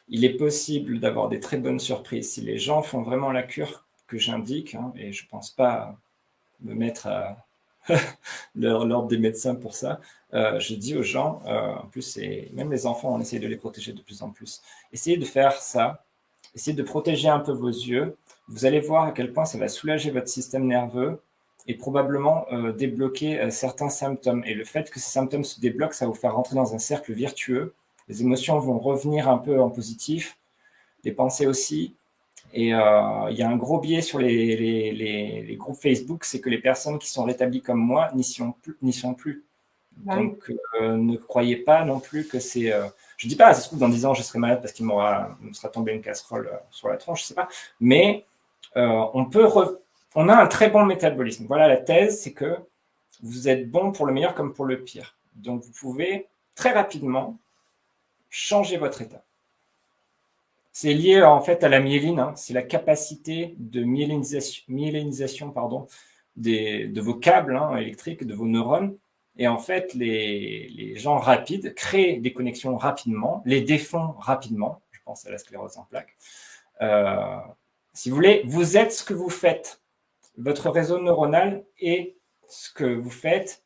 il est possible d'avoir des très bonnes surprises si les gens font vraiment la cure que j'indique, hein, et je ne pense pas me mettre à l'ordre des médecins pour ça. Je dis aux gens, en plus, et même les enfants, on essaye de les protéger de plus en plus. Essayez de faire ça, essayez de protéger un peu vos yeux. Vous allez voir à quel point ça va soulager votre système nerveux et probablement débloquer certains symptômes. Et le fait que ces symptômes se débloquent, ça va vous faire rentrer dans un cercle virtueux. Les émotions vont revenir un peu en positif, les pensées aussi. Et il y a un gros biais sur les groupes Facebook, c'est que les personnes qui sont rétablies comme moi n'y sont plus. Bah oui. Donc, ne croyez pas non plus que c'est. Je dis pas, ça se trouve, dans 10 ans, je serai malade parce qu'il me sera tombé une casserole sur la tronche, je sais pas. Mais on a un très bon métabolisme. Voilà, la thèse, c'est que vous êtes bon pour le meilleur comme pour le pire. Donc, vous pouvez très rapidement changer votre état. C'est lié en fait à la myéline, hein. C'est la capacité de myélinisation de vos câbles, hein, électriques, de vos neurones. Et en fait, les gens rapides créent des connexions rapidement, les défont rapidement. Je pense à la sclérose en plaques. Si vous voulez, vous êtes ce que vous faites. Votre réseau neuronal est ce que vous faites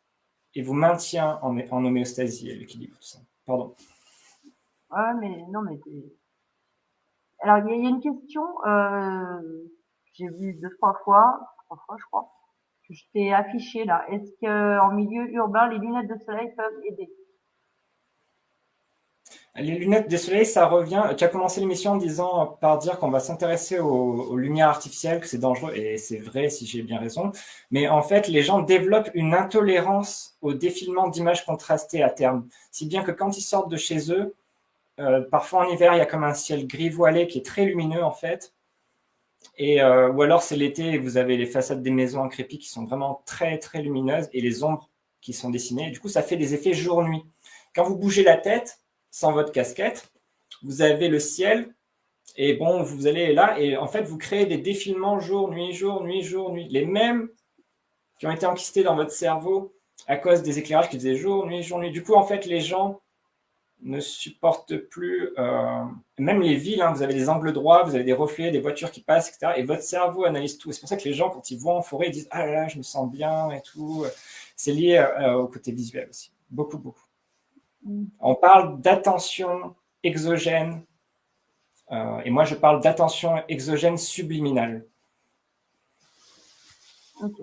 et vous maintient en homéostasie et l'équilibre. Tout ça. Pardon. Ouais, mais non, mais alors il y a une question, j'ai vu deux, trois fois, je crois, que je t'ai affiché là. Est-ce que en milieu urbain, les lunettes de soleil peuvent aider? Les lunettes de soleil, ça revient. Tu as commencé l'émission par dire qu'on va s'intéresser aux lumières artificielles, que c'est dangereux, et c'est vrai si j'ai bien raison. Mais en fait, les gens développent une intolérance au défilement d'images contrastées à terme. Si bien que quand ils sortent de chez eux, parfois en hiver, il y a comme un ciel gris voilé qui est très lumineux en fait. Ou alors c'est l'été et vous avez les façades des maisons en crépi qui sont vraiment très très lumineuses et les ombres qui sont dessinées. Et du coup, ça fait des effets jour-nuit. Quand vous bougez la tête sans votre casquette, vous avez le ciel et bon, vous allez là et en fait, vous créez des défilements jour-nuit, jour-nuit, jour-nuit. Les mêmes qui ont été enquistés dans votre cerveau à cause des éclairages qui faisaient jour-nuit, jour-nuit. Du coup, en fait, les gens ne supportent plus, même les villes, hein, vous avez des angles droits, vous avez des reflets, des voitures qui passent, etc. Et votre cerveau analyse tout. C'est pour ça que les gens, quand ils vont en forêt, ils disent ah là là, je me sens bien et tout. C'est lié au côté visuel aussi. Beaucoup, beaucoup. On parle d'attention exogène, et moi je parle d'attention exogène subliminale. Ok.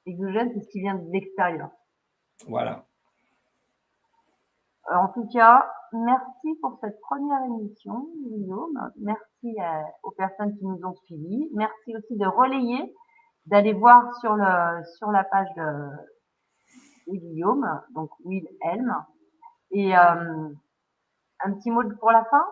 Exogène, c'est ce qui vient de l'extérieur. Voilà. En tout cas, merci pour cette première émission, Guillaume. Merci aux personnes qui nous ont suivis. Merci aussi de relayer, d'aller voir sur la page de Guillaume, donc Wilhelm. Et un petit mot pour la fin?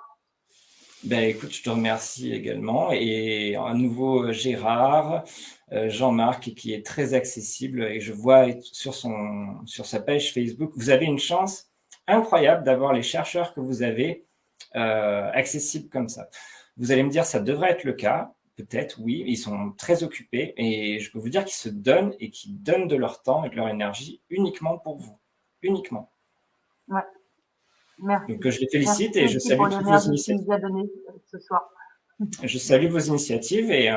Ben, écoute, je te remercie également. Et à nouveau, Gérard, Jean-Marc, qui est très accessible. Et je vois sur sa page Facebook, vous avez une chance incroyable d'avoir les chercheurs que vous avez accessibles comme ça. Vous allez me dire, ça devrait être le cas. Peut-être, oui. Ils sont très occupés. Et je peux vous dire qu'ils se donnent et qu'ils donnent de leur temps et de leur énergie uniquement pour vous. Uniquement. Ouais. Merci. Donc, je les félicite Merci et je aussi pour salue toutes vos l'énergie que tu initiatives. nous as donnée ce soir. Je salue vos initiatives et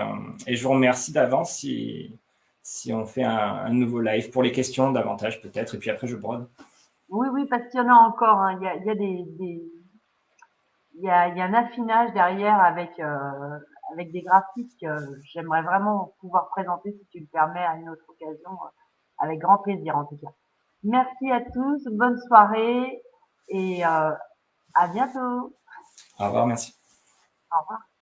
je vous remercie d'avance si on fait un nouveau live pour les questions davantage peut-être. Et puis après, je brode. Oui, oui, parce qu'il y en a encore, hein. Il y a il y a un affinage derrière avec des graphiques que j'aimerais vraiment pouvoir présenter si tu le permets à une autre occasion, avec grand plaisir en tout cas. Merci à tous, bonne soirée et à bientôt. Au revoir, merci. Au revoir.